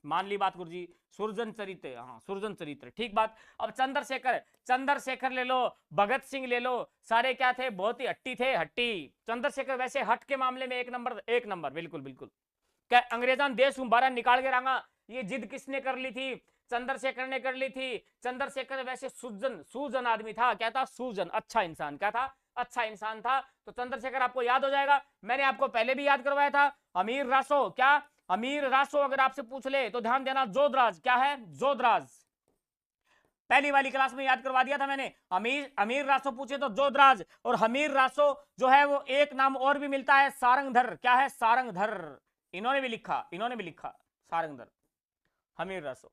S1: मान ली बात गुरुजी, सुरजन चरित्र। हाँ, सुरजन चरित्र, ठीक बात। अब चंद्रशेखर, चंद्रशेखर ले लो, भगत सिंह ले लो, सारे क्या थे? बहुत ही हट्टी थे, हट्टी। चंद्रशेखर वैसे हट के मामले में एक नंबर, एक नंबर, बिल्कुल बिल्कुल। क्या अंग्रेजान देश बारह निकाल के रंगा, ये जिद किसने कर ली थी? चंद्रशेखर ने कर ली थी। चंद्रशेखर वैसे सुजन, सूजन आदमी था। क्या था? सूजन, अच्छा इंसान। क्या था? अच्छा इंसान था। तो चंद्रशेखर आपको याद हो जाएगा, मैंने आपको पहले भी याद करवाया था। अमीर रासो, क्या? अमीर रासो अगर आपसे पूछ ले तो ध्यान देना, जोधराज। क्या है? जोधराज। पहली वाली क्लास में याद करवा दिया था मैंने। अमीर अमीर रासो पूछे तो जोधराज। और हमीर रासो जो है वो एक नाम और भी मिलता है, सारंगधर। क्या है? सारंगधर। इन्होंने भी लिखा, इन्होंने भी लिखा सारंगधर, हमीर रासो।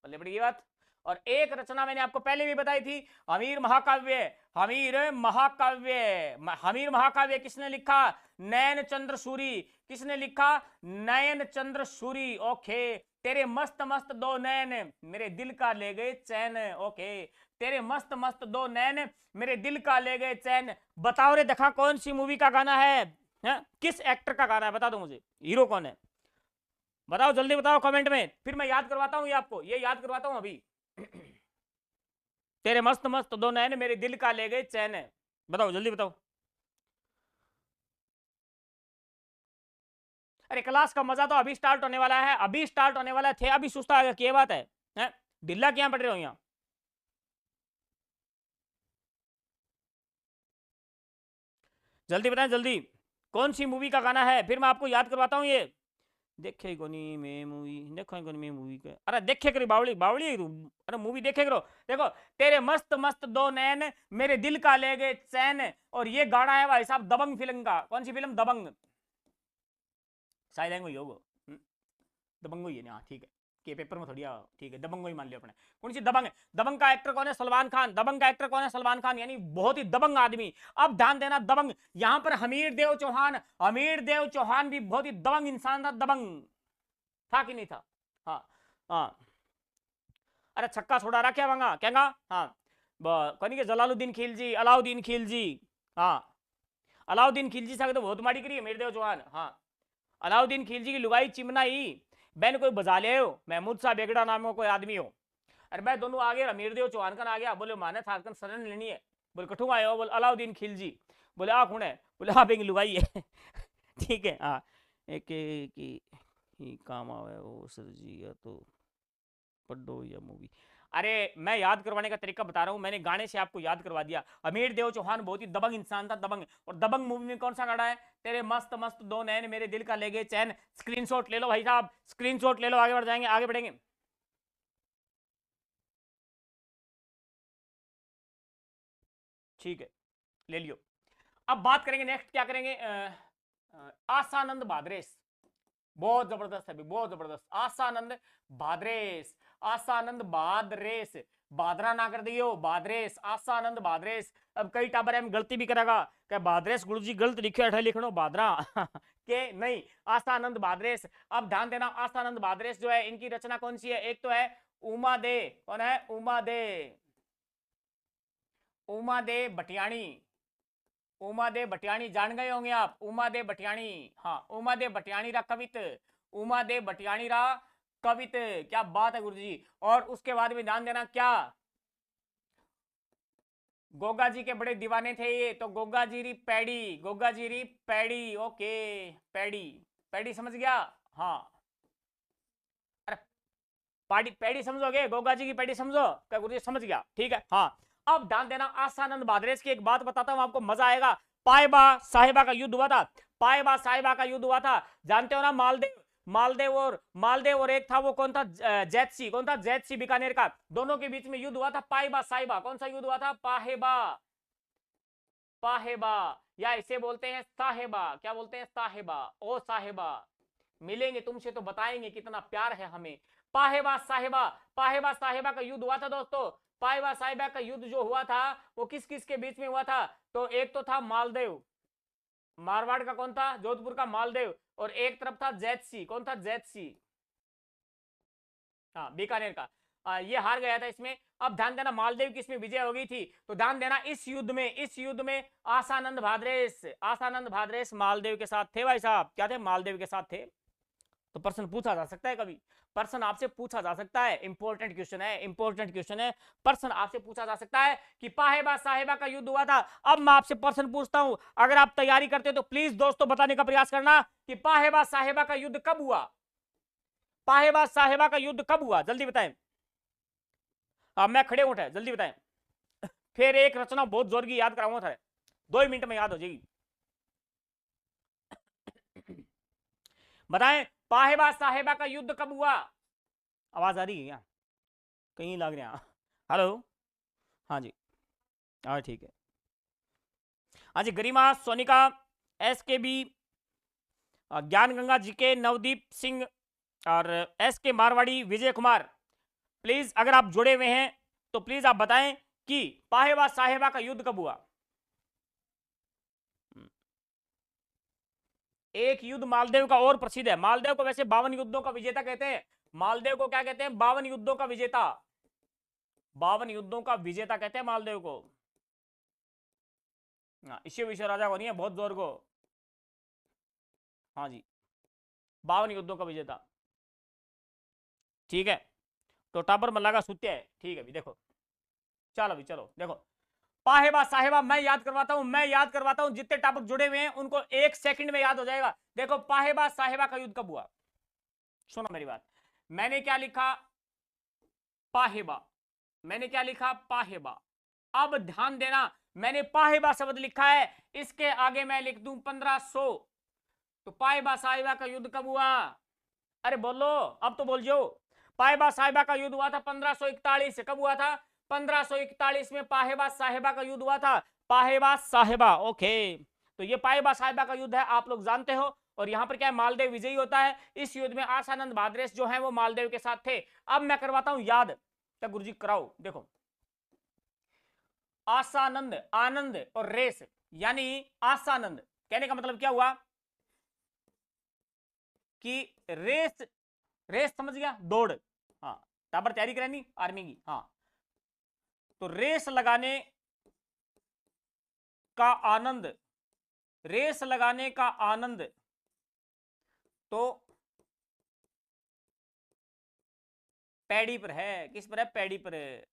S1: बल्ले बड़ी बात। और एक रचना मैंने आपको पहले भी बताई थी, हमीर महाकाव्य। हमीर महाकाव्य, हमीर महाकाव्य किसने लिखा? नयन चंद्र सूरी। किसने लिखा? नयन चंद्र सूरी। ओके, तेरे मस्त मस्त दो नयन मेरे दिल का ले गए चैन। ओके, तेरे मस्त मस्त दो नयन मेरे दिल का ले गए चैन। बताओ रे देखा, कौन सी मूवी का गाना है? किस एक्टर का गाना है? बता दो मुझे, हीरो कौन है? बताओ, जल्दी बताओ कमेंट में, फिर मैं याद करवाता हूं ये आपको, ये याद करवाता हूं अभी। तेरे मस्त मस्त दो नैन मेरे दिल का ले गए चैन है। बताओ, जल्दी बताओ। अरे क्लास का मजा तो अभी स्टार्ट होने वाला है, अभी स्टार्ट होने वाला है। थे अभी सुस्ता आ गया, क्या बात है? ढिल्ला क्या पड़ रहे हो यहाँ? जल्दी बताएं, जल्दी। कौन सी मूवी का गाना है, फिर मैं आपको याद करवाता हूँ ये। देखे कोनी मैं मूवी, देखो कोनी मैं मूवी के, अरे देखे करी बावली, बावली है तू। अरे मूवी देखे करो। देखो, तेरे मस्त मस्त दो नैन मेरे दिल का ले गए चैन। और ये गाना है भाई साहब दबंग फिल्म का। कौन सी फिल्म? दबंग। शायद हुई होगा, दबंग ही है ना? हाँ, ठीक है, के पेपर में थोड़ी ठीक है, दबंग ही मान लिया अपने। कौन सी दबंग है? दबंग का एक्टर कौन है? सलमान खान। दबंग का एक्टर कौन है? सलमान खान, यानी बहुत ही दबंग आदमी। अब ध्यान देना, दबंग यहां पर हमीर देव चौहान। हमीर देव चौहान भी बहुत ही दबंग इंसान था। दबंग था कि नहीं था? हाँ, हाँ। अरे छक्का छोड़ा रहा क्या वंगा क्या? हाँ, कौन के? जलालुद्दीन खिलजी, अलाउद्दीन खिलजी। हाँ, अलाउद्दीन खिलजी से तो बहुत माड़ी करी है मीरदेव चौहान। हाँ, अलाउद्दीन खिलजी की लुगाई चिमना ही बैन कोई बजा ले हो, महमूद शाह बेगड़ा नाम का कोई आदमी हो। अरे भाई दोनों आ गए, मीरदेव चौहान का आ गया, बोले माने थारकन शरण लेनी है। बोले कठू आए हो? बोले अलाउद्दीन खिलजी। बोले आ कौन है? बोले आप एक लुगाई है। ठीक है, हाँ। एक ही काम आवे वो सर जी, या तो पढ़ो या मूवी। अरे मैं याद करवाने का तरीका बता रहा हूं, मैंने गाने से आपको याद करवा दिया। अमीर देव चौहान बहुत ही दबंग इंसान था, दबंग। और दबंग मूवी में कौन सा गाना है? तेरे मस्त मस्त दो नैन मेरे दिल का ले गए चैन। स्क्रीनशॉट ले लो भाई साहब, स्क्रीनशॉट ले लो, आगे बढ़ जाएंगे, आगे बढ़ेंगे। ठीक है, ले लियो। अब बात करेंगे, नेक्स्ट क्या करेंगे? आसानंद भाद्रेस। बहुत जबरदस्त है, बहुत जबरदस्त। आसानंद भाद्रेस, आसानंद भाद्रेस। बादरा ना कर दियो, भाद्रेस, आसानंद भाद्रेस। अब कई टाबर हम गलती भी करेगा, क्या भाद्रेस गुरु जी गलत लिखे है, लिखनो भादरा। के नहीं, आसानंद भाद्रेस। अब ध्यान देना, आसानंद भाद्रेस जो है, इनकी रचना कौन सी है? एक तो है उमा दे। कौन है? उमा दे, उमा दे भटियाणी। उमा दे भटियाणी जान गए होंगे आप, उमा दे भटियाणी। हाँ, उमा दे भटियाणी रा कवित, उमा दे भटियाणी रा कवित। क्या बात है गुरुजी। और उसके बाद में ध्यान देना, क्या गोगा जी के बड़े दीवाने थे ये, तो गोगा जी री पैड़ी, गोगा जी री पैड़ी। ओके, पैड़ी, पैड़ी समझ गया? हाँ, अरे पाड़ी पैड़ी समझोगे, गोगा जी की पैड़ी समझो क्या गुरुजी? समझ गया, ठीक है, हाँ। अब ध्यान देना, आसानंद भाद्रेस की एक बात बताता हूं आपको, मजा आएगा। पाएबा साहिबा का युद्ध हुआ था, पाएबा साहिबा का युद्ध हुआ था, जानते हो ना? मालदेव, मालदेव और एक था वो कौन था? जैतसी। कौन था? जैतसी बीकानेर का। दोनों के बीच में युद्ध हुआ था, पाएबा साहिबा। कौन सा युद्ध हुआ था? पाहेबा, पाहेबा, या इसे बोलते हैं साहेबा। क्या बोलते हैं? साहेबा। ओ साहेबा, मिलेंगे तुमसे तो बताएंगे कितना प्यार है हमें। पाहेबा साहेबा, पाहेबा साहेबा का युद्ध हुआ था दोस्तों। पाहेबा साहेबा का युद्ध जो हुआ था वो किस किस के बीच में हुआ था? तो एक तो था मालदेव, मारवाड़ का कौन था? जोधपुर का मालदेव। और एक तरफ था जैतसी, कौन था? जैतसी, हाँ बीकानेर का। ये हार गया था इसमें। अब ध्यान देना मालदेव की इसमें विजय हो गई थी। तो ध्यान देना इस युद्ध में आसानंद भाद्रेस मालदेव के साथ थे भाई साहब। क्या थे? मालदेव के साथ थे। तो प्रश्न पूछा जा सकता है, कभी प्रश्न आपसे पूछा जा सकता है। इंपॉर्टेंट क्वेश्चन है, इंपॉर्टेंट क्वेश्चन है। प्रश्न आपसे पूछा जा सकता है कि पाहेबा साहेबा का युद्ध हुआ था। अब मैं आपसे प्रश्न पूछता हूं, अगर आप तैयारी करते हो तो प्लीज दोस्तों बताने का प्रयास करना कि पाहेबा साहेबा का युद्ध कब हुआ? पाहेबा साहेबा का युद्ध कब हुआ? जल्दी बताएं। मैं खड़े उठे, जल्दी बताएं। फिर एक रचना बहुत जोर की याद कराऊंगा था, 2 मिनट में याद हो जाएगी। बताएं, पाहेबा साहेबा का युद्ध कब हुआ? आवाज आ रही है क्या? कहीं लग रहा है। हेलो, हाँ जी, हाँ ठीक है। हाँ जी, गरिमा सोनिका, एस के बी, ज्ञान गंगा जी के, नवदीप सिंह और एस के मारवाड़ी, विजय कुमार, प्लीज अगर आप जुड़े हुए हैं तो प्लीज आप बताएं कि पाहेबा साहेबा का युद्ध कब हुआ? एक युद्ध मालदेव का और प्रसिद्ध है। मालदेव को वैसे 52 युद्धों का विजेता कहते हैं। मालदेव को क्या कहते हैं? 52 युद्धों का विजेता। 52 युद्धों का विजेता कहते हैं मालदेव को। इसी विश्व राजा को नहीं है, बहुत जोर को। हाँ जी, 52 युद्धों का विजेता। ठीक है, तो टापर मल्ला का सूत्य है। ठीक है भी, देखो चलो भी, चलो देखो, पाहेबा साहेबा मैं याद करवाता हूं, मैं याद करवाता हूं। जितने टापर जुड़े हुए हैं उनको 1 सेकंड में याद हो जाएगा। देखो, पाहेबा साहेबा का युद्ध कब हुआ? सुनो मेरी बात। मैंने क्या लिखा? पाहेबा। मैंने क्या लिखा? पाहेबा। अब ध्यान देना, मैंने पाहेबा शब्द लिखा है, इसके आगे मैं लिख दूं 1500। तो पाहेबा साहिबा का युद्ध कब हुआ? अरे बोलो, अब तो बोल जो। पाहेबा साहिबा का युद्ध हुआ था 1541। कब हुआ था? 1541 में पाहेबा साहिबा का युद्ध हुआ था। पाहेबा साहिबा, ओके। तो ये पाहेबा साहिबा का युद्ध है, आप लोग जानते हो। और यहां पर क्या है? मालदेव विजयी होता है। इस युद्ध में आसानंद भाद्रेस जो है वो मालदेव के साथ थे। अब मैं करवाता हूं याद, तो गुरुजी कराओ। देखो, आसानंद, आनंद और रेस, यानी आसानंद कहने का मतलब क्या हुआ कि रेस, रेस समझ गया? दौड़। हाँ, टाबर तैयारी करानी आर्मी की। हाँ, तो रेस लगाने का आनंद, रेस लगाने का आनंद तो पैडी पर है। किस पर है? पैडी पर है।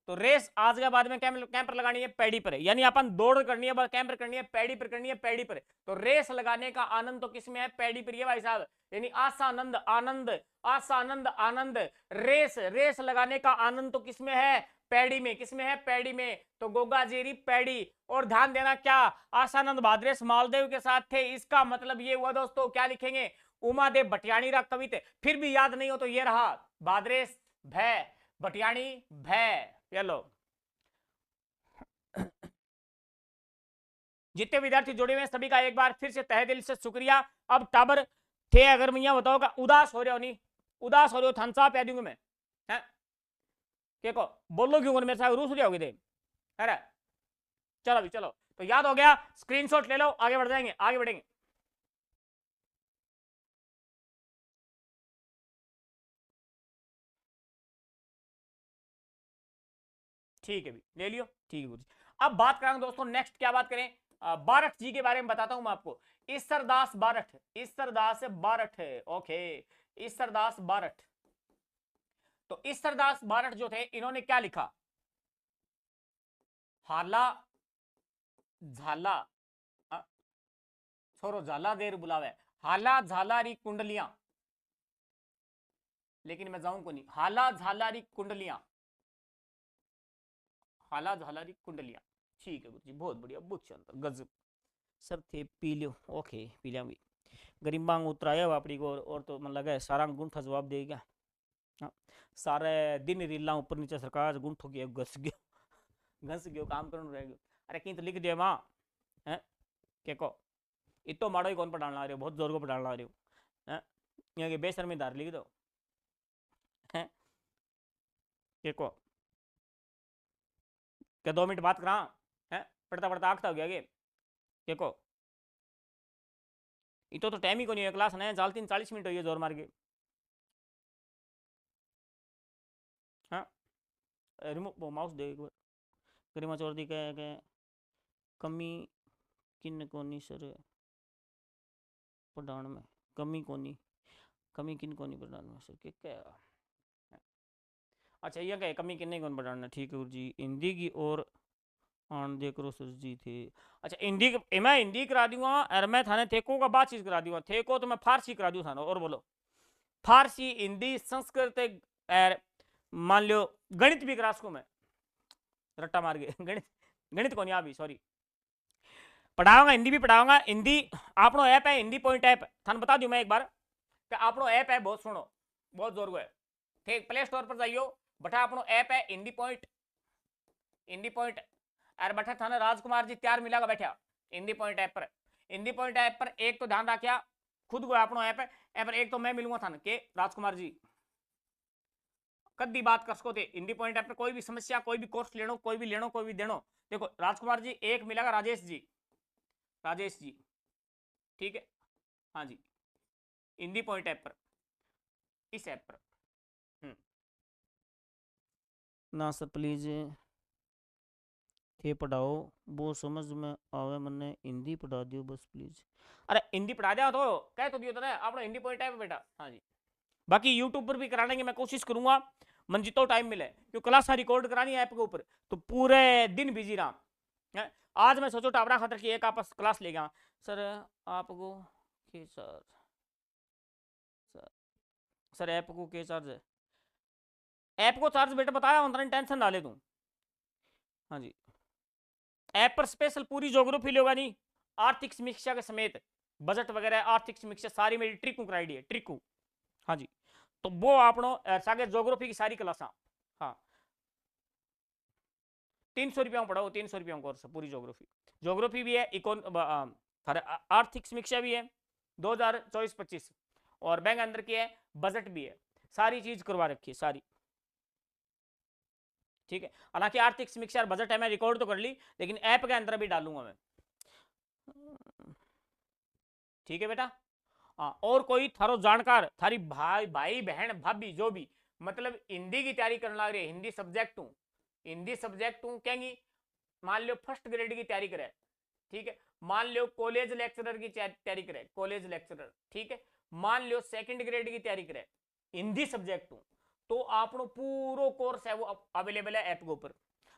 S1: तो रेस आज के बाद में कैंपर लगानी है पैडी पर, यानी अपन दौड़ करनी है, कैंपर करनी है पैडी पर, करनी है पैडी पर। तो रेस लगाने का आनंद तो किसमें है? पैडी पर। ये भाई साहब, यानी आसानंद आनंद, आसानंद आनंद। रेस, रेस लगाने का आनंद तो किसमें है? पैडी में। किसमें है? पैडी में। तो गोगा जेरी पैडी। और ध्यान देना, क्या आसानंद भाद्रेस मालदेव के साथ थे? इसका मतलब ये हुआ दोस्तों, क्या लिखेंगे? उमादेव भटियाणी रा कवित। फिर भी याद नहीं हो तो ये रहा, भाद्रेस भय, भटियाणी भय। ये लो, जितने विद्यार्थी जुड़े हुए हैं सभी का एक बार फिर से तहे दिल से शुक्रिया। अब टाबर थे अगर मैया बताओ, उदास हो रहे हो? नहीं उदास हो रहे हो? थम्स अप दूंगा मैं, है के को बोलो क्यों? मेरे साथ रूस होगे थे। अरे चलो अभी, चलो तो याद हो गया, स्क्रीनशॉट ले लो, आगे बढ़ जाएंगे, आगे बढ़ेंगे। ठीक है भी, ले लियो। ठीक है गुरु जी। अब बात करेंगे दोस्तों, नेक्स्ट क्या बात करें? बारठ जी के बारे में बताता हूं मैं आपको। ईश्वरदास बारठ, ईश्वरदास बारठ, ओके, ईश्वरदास बारठ। तो ईश्वरदास बारठ जो थे, इन्होंने क्या लिखा? हाला झाला, छोरो झाला देर बुलावे, हाला झालारी कुंडलियां, लेकिन मैं जाऊं को नहीं। हाला झालारी कुंडलियां, हाला झालारी कुंडलियां। ठीक है गुरुजी, बहुत बढ़िया, बहुत शानदार, गजब। सब थे पी लियो, ओके पी लिया भी। गरिमांग उतराया अपनी को, और तो मन लगा सारा गुंठा जवाब देगा। हाँ, सारे दिन रीला ऊपर नीचे सरकार गुंठो की घस गयो, घस गयो, काम करने रह गयो। अरे कहीं तो लिख दिया माँ है के को, इतो माड़ो ही कौन पढ़ाने ला रहे हो? बहुत जोर को पढ़ाने ला रहे हो, हैं? यहाँ के बेशर्मीदार लिख दो, हैं के को, क्या 2 मिनट बात करा है? पढ़ता पढ़ता आखता हो गया के को, इतो तो टाइम ही को नहीं है क्लास ने जाल 40 मिनट हुई है जोर मार के। हाँ रिमूव माउस दे एक बार। गरिमा चौधरी के कमी किन कोनी सर पढ़ाण में कमी किन कोनी पढ़ाण में सर के क्या। अच्छा ये क्या कमी किन्ने कौन पढ़ाना ठीक है जी हिंदी की और आन दे करो सर जी थे। अच्छा हिंदी मैं हिंदी करा दूंगा और मैं थाने थेको का बात चीज करा दूंगा थेको तो मैं फारसी करा दूँ थाने और बोलो फारसी हिंदी संस्कृत मान लो गणित भी करा सकूँ मैं रट्टा मार के गणित गणित को नहीं आ भी सॉरी पढ़ाऊंगा हिंदी भी पढ़ाऊंगा। हिंदी आपनो ऐप है हिंदी पॉइंट ऐप थाने बता दूं मैं एक बार कि आपनो ऐप है बहुत सुनो बहुत जोर है ठीक प्ले स्टोर पर जाइयो बटा अपनो ऐप है हिंदी पॉइंट अरे बटा थाने राजकुमार जी तैयार मिलेगा बैठा हिंदी पॉइंट ऐप पर एक तो ध्यान रखिया खुद को अपनो ऐप है ऐप पर एक तो मैं मिलूंगा थाने के राजकुमार जी कद्दी बात कर सको थे हिंदी पॉइंट ऐप पर कोई भी समस्या कोई भी कोर्स लेनो कोई भी लेनो कोई भी देनो देखो राजकुमार जी एक मिलेगा राजेश जी ठीक है हाँ जी हिंदी पॉइंट ऐप पर इस ऐप पर ना सर प्लीज थे पढ़ाओ वो समझ में आवे मने हिंदी पढ़ा दियो बस प्लीज। अरे हिंदी पढ़ा दिया तो कह तो दियो था आपने हिंदी पॉइंट ऐप बेटा हाँ जी बाकी यूट्यूब पर भी कराने की मैं कोशिश करूंगा मन जितो टाइम मिले क्योंकि क्लास रिकॉर्ड करानी है ऐप के ऊपर तो पूरे दिन बिजी रहा आज मैं सोचो टावरा खातर की एक आपस क्लास ले गया सर आपको के सर ऐप को के चार्ज है ऐप को चार्ज बेटा बताया अंदर टेंशन ना ले तू हाँ जी ऐप पर स्पेशल पूरी ज्योग्राफी लेगा नहीं आर्थिक समीक्षा के समेत बजट वगैरह आर्थिक समीक्षा सारी मेरी ट्रिकू कराई दी है ट्रिकू हाँ जी तो वो आपनो सागे ज्योग्राफी की सारी क्लासा हाँ 300 रुपया पढ़ाओ 300 रुपया कोर्स पूरी ज्योग्राफी भी है इकोन आर्थिक समीक्षा भी है 2024-25 और बैंक अंदर की है बजट भी है सारी चीज करवा रखी है सारी ठीक है। हालांकि आर्थिक समीक्षा और बजट है मैं रिकॉर्ड तो कर ली लेकिन ऐप के अंदर भी डालूंगा मैं ठीक है बेटा हाँ और कोई थारो जानकार थारी भाई बहन भाभी जो भी मतलब हिंदी की तैयारी करने लग रही है हिंदी सब्जेक्ट हूँ कहेंगी मान लो फर्स्ट ग्रेड की तैयारी करे ठीक है मान लो कॉलेज लेक्चरर की तैयारी करे कॉलेज लेक्चरर ठीक है मान लो सेकंड ग्रेड की तैयारी करे हिंदी सब्जेक्ट हूँ तो आपनो पूरो कोर्स है वो अवेलेबल है ऐप के ऊपर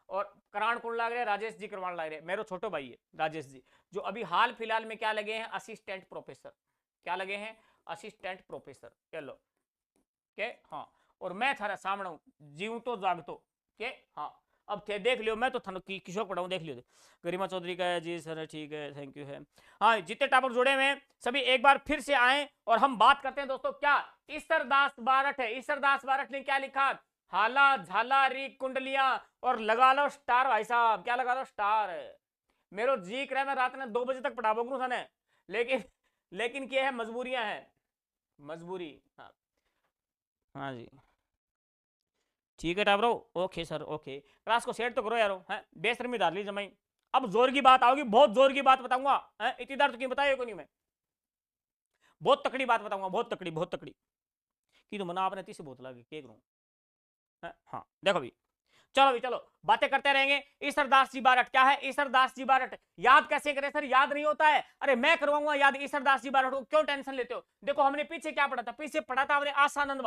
S1: और करान कौन लग रहे हैं राजेश जी करवाने लग रहे हैं मेरा छोटो भाई है राजेश जी जो अभी हाल फिलहाल में क्या लगे हैं असिस्टेंट प्रोफेसर क्या लगे हैं असिस्टेंट प्रोफेसर चलो के हाँ और मैं थारा सामने हूं जीव तो जागतो के हाँ अब थे देख लियो मैं तो थानो किशोर पढ़ाऊं देख लियो गरिमा चौधरी का है जी सर ठीक है थैंक यू है हाँ जितने टापर जुड़े हुए हैं सभी एक बार फिर से आए और हम बात करते हैं दोस्तों क्या ईश्वरदास बारठ है ईश्वरदास बारठ ने क्या लिखा हाला झाला री कुंडलियां और लगा लो स्टार भाई साहब क्या लगा लो स्टार मेरो जी कर मैं रात में 2 बजे तक पढ़ाबो करूं थाने लेकिन क्या है मजबूरियां हैं मजबूरी हाँ हाँ जी ठीक है टाबरो ओके सर ओके क्लास को सेट तो करो यारो है बेशर्मी डाल ली जमाई अब जोर की बात आओगी बहुत जोर की बात बताऊंगा इतनी देर तो क्यों बताइए को नहीं मैं बहुत तकड़ी बात बताऊंगा बहुत तकड़ी की तो मना आपने तीसरी बोतल लगी के करूं हाँ देखो भी चलो भी चलो बातें करते रहेंगे ईश्वरदास जी बारठ क्या है ईश्वरदास जी बारठ याद कैसे करें सर याद नहीं होता है अरे मैं करवाऊंगा याद ईश्वरदास जी बारठ को क्यों टेंशन लेते हो देखो हमने पीछे क्या पढ़ा था पीछे पढ़ा था हमने आसानंद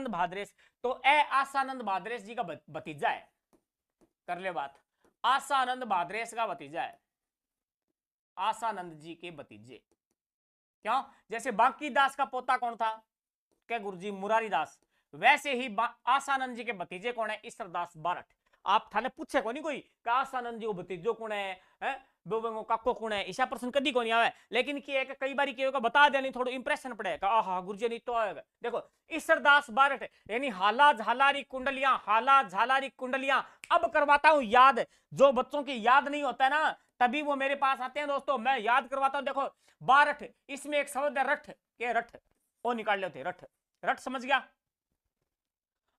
S1: भाद्रेश तो ए आसानंद भाद्रेश जी का भतीजा है कर ले बात आसानंद भाद्रेश का भतीजा है आसानंद जी के भतीजे क्यों जैसे बांकी दास का पोता कौन था क्या गुरुजी मुरारी दास वैसे ही आसानंद जी के भतीजे कौन है ईश्वरदास बारठ आप थाने पूछे को नहीं कोई आसानंद जी को भतीजो कौन है बोबेंगो काको कौन है ईशा प्रश्न कदी को नहीं आवे लेकिन की कई बार की बता देनी थोड़ा इंप्रेशन पड़ेगा आहा गुरुजी नहीं तो आएगा देखो ईश्वरदास बारठ यानी हाला झालारी कुंडलियां अब करवाता हूं याद जो बच्चों की याद नहीं होता है ना तभी वो मेरे पास आते हैं दोस्तों मैं याद करवाता हूं देखो बारठ इसमें एक शब्द है रठ के रठ वो निकाल लेते रठ रठ समझ गया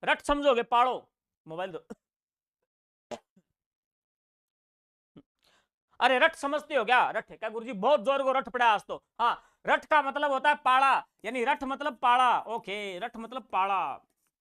S1: रट समझोगे पाड़ो मोबाइल दो अरे रट समझते हो क्या? रट क्या गुरुजी बहुत जोर को रट पड़ा आज तो। हाँ, रट का मतलब होता है पाड़ा, यानी रट मतलब पाड़ा। ओके, रट मतलब पाड़ा।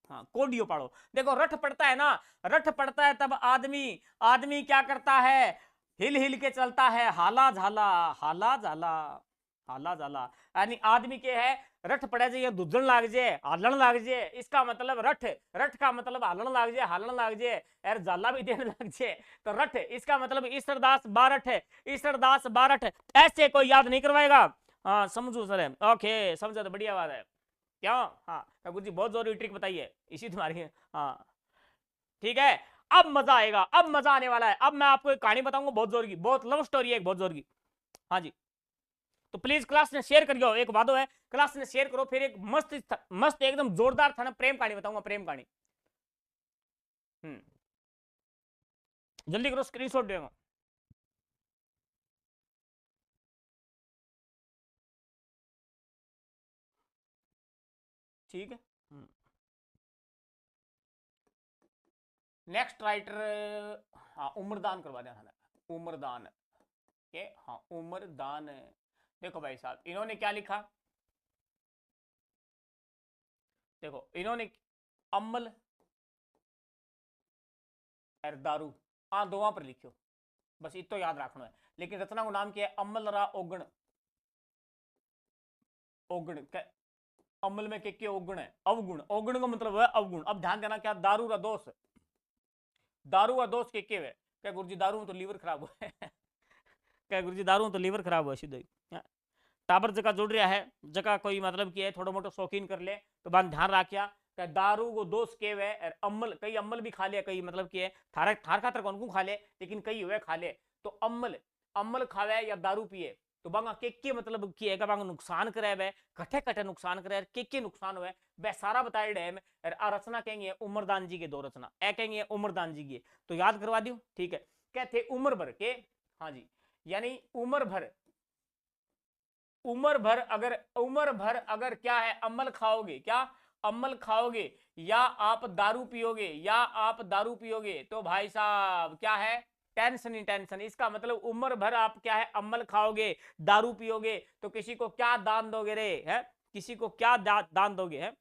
S1: हाँ, कोडियो पाड़ो। देखो रट पड़ता है ना, रट पड़ता है तब आदमी आदमी क्या करता है, हिल हिल के चलता है, हाला झाला, हाला झाला, हाला झाला। यानी आदमी के है रट पड़े जाए, दुधन लाग जाए, हालन लाग जाए, इसका मतलब रट। रट का मतलब हालन लाग जाए, हालन लाग जाए, और जाला भी देने लग जाए, तो रट इसका मतलब ईश्वरदास बारठ है, ईश्वरदास बारठ। ऐसे कोई याद नहीं करवाएगा। हाँ समझू सर, ओके समझा, तो बढ़िया बात है। क्यों? हाँ ठाकुर जी बहुत जरूरी ट्रिक बताइए इसी तुम्हारी। हाँ ठीक है, अब मजा आएगा, अब मजा आने वाला है। अब मैं आपको एक कहानी बताऊंगा बहुत जोर की, बहुत लव स्टोरी है एक बहुत जोर की। हाँ जी, तो प्लीज क्लास ने शेयर करियो, एक वादो है, क्लास ने शेयर करो, फिर एक मस्त मस्त एकदम जोरदार था ना प्रेम कहानी बताऊंगा, प्रेम कहानी। जल्दी करो, स्क्रीनशॉट देगा। ठीक है, नेक्स्ट राइटर, हाँ उम्रदान करवा देना था, उम्रदान के, हाँ उम्रदान। देखो भाई साहब इन्होंने क्या लिखा, देखो इन्होंने अम्ल और दारू, हाँ दोवां पर लिखियो, बस इतो याद रखना है। लेकिन रचना को नाम क्या है, अम्ल रा ओगण, ओगण अम्ल में के ओगुण है, अवगुण, ओगुण का मतलब है अवगुण। अब ध्यान देना, क्या दारू का दोष, दारू का दोष के है, क्या गुरुजी दारू में तो लीवर खराब हुआ है क्या गुरुजी दारू में तो लीवर खराब हुआ सीधे टाबर जगह जुड़ रहा है, जगह कोई मतलब की है थोड़ा मोटा शौकीन कर ले, तो बात ध्यान रखिया कि दारू को दोष के वे, अम्ल कई अम्ल भी खा ले, कई मतलब की है थार थार खातर कौन को खा ले, लेकिन कई हुए खा ले, तो अम्ल अम्ल खावे या दारू पिए, तो बांगा के मतलब की है बांगा नुकसान करे वे, कटे कटे नुकसान करे, के नुकसान हुए वह सारा बताए डे में। रचना कहेंगे उमरदान जी के दो रचना, ए कहेंगे उमरदान जी की, तो याद करवा दू। ठीक है, कहते उम्र भर के, हाँ जी, यानी उम्र भर, उम्र भर अगर क्या है अम्ल खाओगे, क्या अम्ल खाओगे, या आप दारू पियोगे, या आप दारू पियोगे, तो भाई साहब क्या है, टेंशन ही टेंशन। इसका मतलब उम्र भर आप क्या है अम्ल खाओगे, दारू पियोगे, तो किसी को क्या दान दोगे रे, है किसी को क्या दान दोगे, है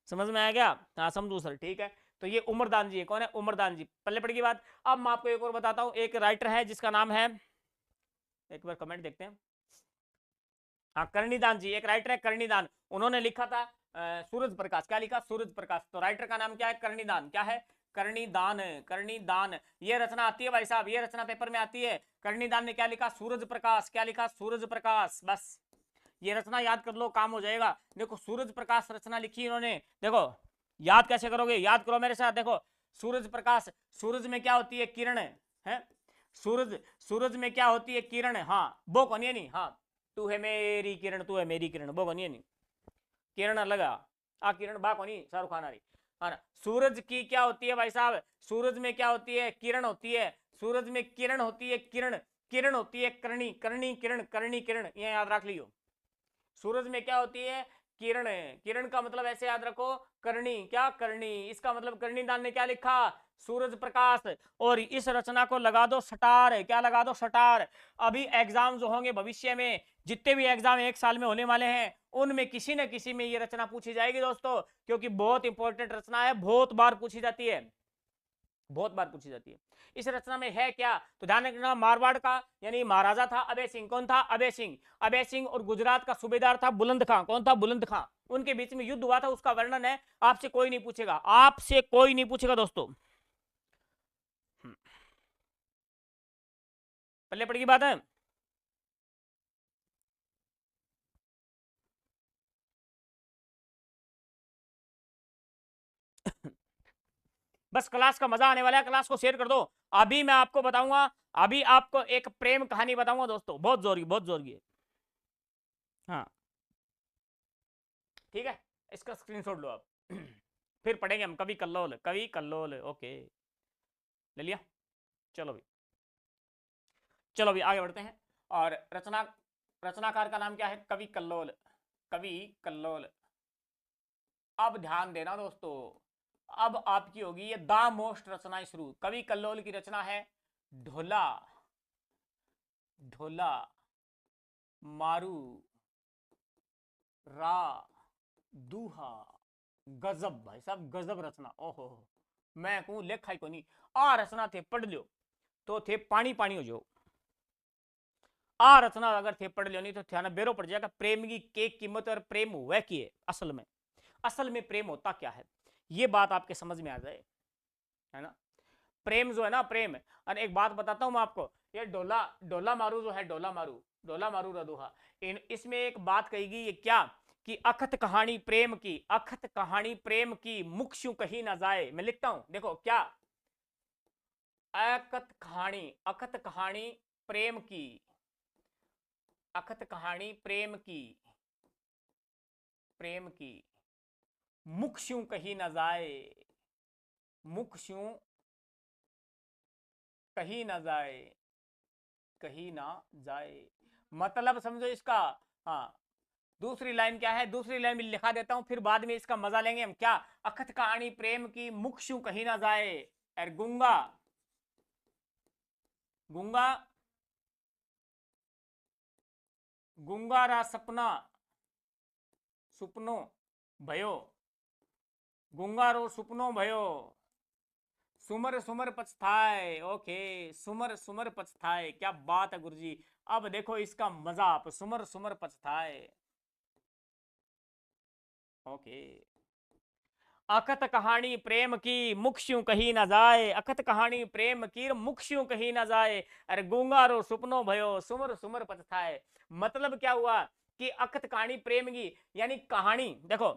S1: समझ में आया क्या? हाँ समझू सर, ठीक है। तो ये उमरदान जी है, कौन है उमरदान जी, पल्ले पड़ की बात। अब मैं आपको एक और बताता हूं, एक राइटर है जिसका नाम है, एक बार कमेंट देखते हैं, हाँ कर्णिदान जी, एक राइटर है कर्णिदान, उन्होंने लिखा था सूरज प्रकाश, क्या लिखा सूरज प्रकाश, तो राइटर का नाम क्या है कर्णिदान, क्या है कर्णिदान, कर्णिदान। ये रचना आती है भाई साहब, ये रचना पेपर में आती है, कर्णिदान ने क्या लिखा सूरज प्रकाश, क्या लिखा सूरज प्रकाश, बस ये रचना याद कर लो काम हो जाएगा। देखो सूरज प्रकाश रचना लिखी इन्होंने, देखो याद कैसे करोगे, याद करो मेरे साथ, देखो सूरज प्रकाश, सूरज में क्या होती है किरण है, सूरज सूरज में क्या होती है किरण, हाँ वो कौन है नहीं, हाँ तू है मेरी किरण, तू है मेरी किरण, वो कौन है नहीं, किरण लगा आ किरण बा कोनी शाहरुख खान आ रही, हाँ ना। सूरज की क्या होती है भाई साहब, सूरज में क्या होती है किरण होती है, सूरज में किरण होती है, किरण किरण होती है करणी, करणी किरण, करणी किरण, ये याद रख लियो। सूरज में क्या होती है किरण, किरण का मतलब ऐसे याद रखो करणी, क्या करणी, इसका मतलब कर्णिदान ने क्या लिखा सूरज प्रकाश, और इस रचना को लगा दो सटार, क्या लगा दो सटार। अभी एग्जाम जो होंगे भविष्य में, जितने भी एग्जाम एक साल में होने वाले हैं, उनमें किसी न किसी में ये रचना पूछी जाएगी दोस्तों, क्योंकि बहुत इंपॉर्टेंट रचना है, बहुत बार पूछी जाती है, बहुत बार पूछी जाती है। इस रचना में है क्या, तो ध्यान रखना मारवाड़ का यानी महाराजा था अभय सिंह, कौन था अभय सिंह, अभय सिंह, और गुजरात का सूबेदार था बुलंद खां, कौन था बुलंद खां, उनके बीच में युद्ध हुआ था, उसका वर्णन है, आपसे कोई नहीं पूछेगा, आपसे कोई नहीं पूछेगा दोस्तों। पल्ले पड़ की बात है। बस क्लास का मजा आने वाला है, क्लास को शेयर कर दो। अभी मैं आपको बताऊंगा, अभी आपको एक प्रेम कहानी बताऊंगा दोस्तों, बहुत जोर की, बहुत जोर की। हाँ ठीक है, इसका स्क्रीनशॉट लो आप फिर पढ़ेंगे हम, कवि कल्लोल, कवि कल्लोल, ओके ले लिया। चलो भी, चलो भी आगे बढ़ते हैं। और रचनाकार का नाम क्या है कवि कल्लोल, कवि कल्लोल। अब ध्यान देना दोस्तों, अब आपकी होगी ये द मोस्ट रचनाएं शुरू, कवि कल्लोल की रचना है ढोला, ढोला मारू रा दूहा। गजब भाई साहब, गजब रचना। ओहो, मैं कहूं लेखा ही को नहीं। आ रचना थे पढ़ लो तो थे पानी पानी हो जाओ। आ रचना अगर थे पढ़ लो नहीं तो ध्यान बेरो पड़ जाएगा। प्रेम की कीमत और प्रेम हुआ की है असल में प्रेम होता क्या है, ये बात आपके समझ में आ जाए, है ना। प्रेम जो है ना, प्रेम। और एक बात बताता हूं मैं आपको, ये डोला डोला मारू जो है, डोला मारू रदुहा, इसमें एक बात कहेगी ये क्या, कि अखत कहानी प्रेम की, अखत कहानी प्रेम की, मुक्षु कहीं ना जाए। मैं लिखता हूं, देखो क्या, अखत कहानी प्रेम की, अखत कहानी प्रेम की मुक्षु कहीं ना जाए, मुक्षु कहीं ना जाए, कहीं ना जाए। मतलब समझो इसका। हाँ, दूसरी लाइन क्या है, दूसरी लाइन में लिखा देता हूं, फिर बाद में इसका मजा लेंगे हम। क्या, अखत कहानी प्रेम की मुक्षु कहीं ना जाए, और गुंगा गुंगा गुंगारा सपना सुपनो भयो, गुंगारो सुपनो भयो, सुमर सुमर पछताए। ओके, सुमर सुमर पछताए, क्या बात है गुरुजी। अब देखो इसका मजा आप, सुमर सुमर पछताए। ओके, अखत कहानी प्रेम की मुक्षु कहीं ना जाए, अखत कहानी प्रेम की मुक्षु कहीं ना जाए, अरे गुंगारो सुपनो भयो, सुमर सुमर पछताए। मतलब क्या हुआ कि अखत कहानी प्रेम की, यानी कहानी देखो,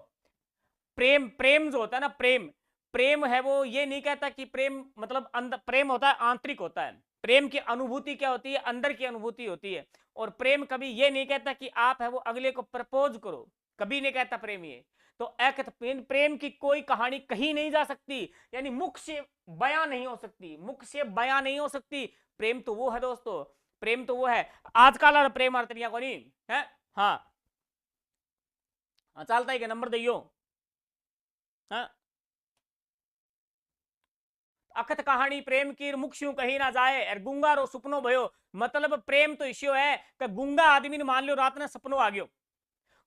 S1: प्रेम प्रेम जो होता है ना, प्रेम प्रेम है वो ये नहीं कहता कि प्रेम मतलब अंदर, प्रेम होता है आंतरिक होता है। प्रेम की अनुभूति क्या होती है, अंदर की अनुभूति होती है। और प्रेम कभी ये नहीं कहता कि आप है वो अगले को प्रपोज करो, कभी नहीं कहता प्रेम ये। तो प्रेम की कोई कहानी कहीं नहीं जा सकती, यानी मुख से बयां नहीं हो सकती, मुख से बयां नहीं हो सकती। प्रेम तो वो है दोस्तों, प्रेम तो वो है। आजकल प्रेम अर्तरिया को नहीं है। हाँ, चलता है कि नंबर दियो। हाँ, अखत कहानी प्रेम की मुक्षु कहीं ना जाए, और गुंगा रो सपनो भयो। मतलब प्रेम तो इश्यो है कि गुंगा आदमी ने मान लो रात ने सपनो आ गयो,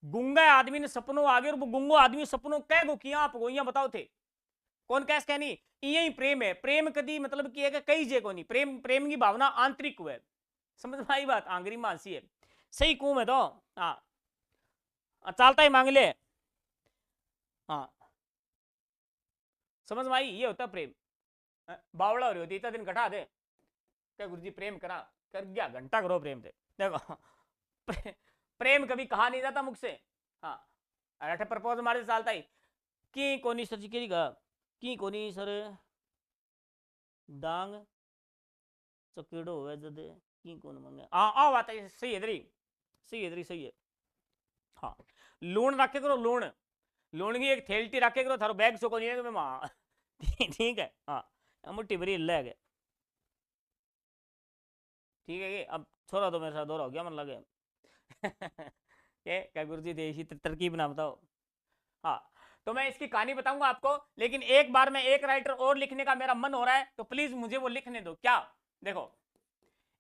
S1: गुंगा आदमी ने सपनो आ गयो, और वो गुंगो आदमी सपनो कह गो किया आप गोइया बताओ थे, कौन कैस कहनी। यही प्रेम है। प्रेम कदी मतलब कि है कई जे को नहीं, प्रेम प्रेम की भावना आंतरिक हुए। समझ में आई बात, आंगरी मानसी है, सही कहूं मैं तो। हाँ, चलता ही मांग ले। हाँ, समझ में आई, ये होता प्रेम। बावड़ा हो रही होती, इतना दिन घटा दे क्या गुरुजी प्रेम करा, कर गया घंटा करो प्रेम से। देखो प्रेम कभी कहा नहीं जाता मुख से। हाँ, अरे प्रपोज मारे चालता ही की कोनी सर जी की कोनी सर डांग चकेड़ो होवे जदे की कोन मंगे। आ बात है, सही है इधरी, सही है इधरी, सही है। हाँ, लूण रखे करो, लूण की एक थैलटी रखे करो, थारो बैग सो को नहीं है मां ठीक है। हाँ, मुट्ठी भरी ले गए, ठीक है। अब छोड़ा तो मेरे साथ दौरा हो गया मन लगे क्या गुरुजी देशी तरकीब ना बताओ। हाँ, तो मैं इसकी कहानी बताऊंगा आपको, लेकिन एक बार में एक राइटर और लिखने का मेरा मन हो रहा है, तो प्लीज मुझे वो लिखने दो। क्या, देखो,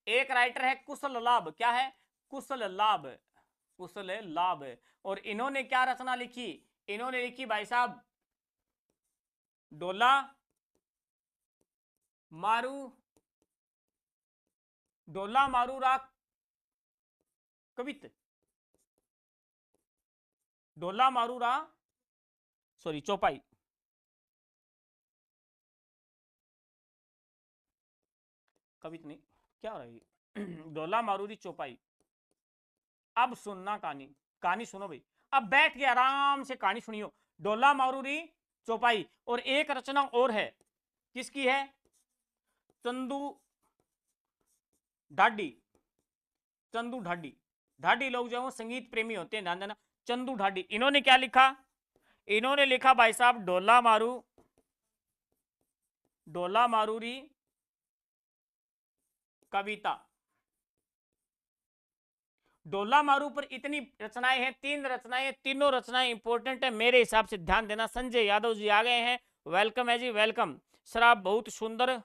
S1: एक राइटर है कुशल लाभ, क्या है, कुशल लाभ, कुशल लाभ। और इन्होंने क्या रचना लिखी, इन्होंने लिखी भाई साहब डोला मारू, डोला मारू रा कवित, डोला मारू रा सॉरी चौपाई, कवित नहीं, क्या हो रहा है डोला मारूरी चौपाई। अब सुनना कहानी, कहानी सुनो भाई, अब बैठ के आराम से कहानी सुनियो। डोला मारूरी चौपाई। और एक रचना और है, किसकी है, चंदू ढाडी, चंदू ढाडी। ढाडी लोग जो संगीत प्रेमी होते हैं, ध्यान देना। चंदू ढाडी, इन्होंने क्या लिखा, इन्होंने लिखा भाई साहब डोला मारूरी कविता। डोला मारू पर इतनी रचनाएं हैं, 3 रचनाएं, तीनों रचनाएं इंपॉर्टेंट है मेरे हिसाब से, ध्यान देना। संजय यादव जी आ गए हैं, वेलकम है जी, वेलकम। सर आप बहुत सुंदर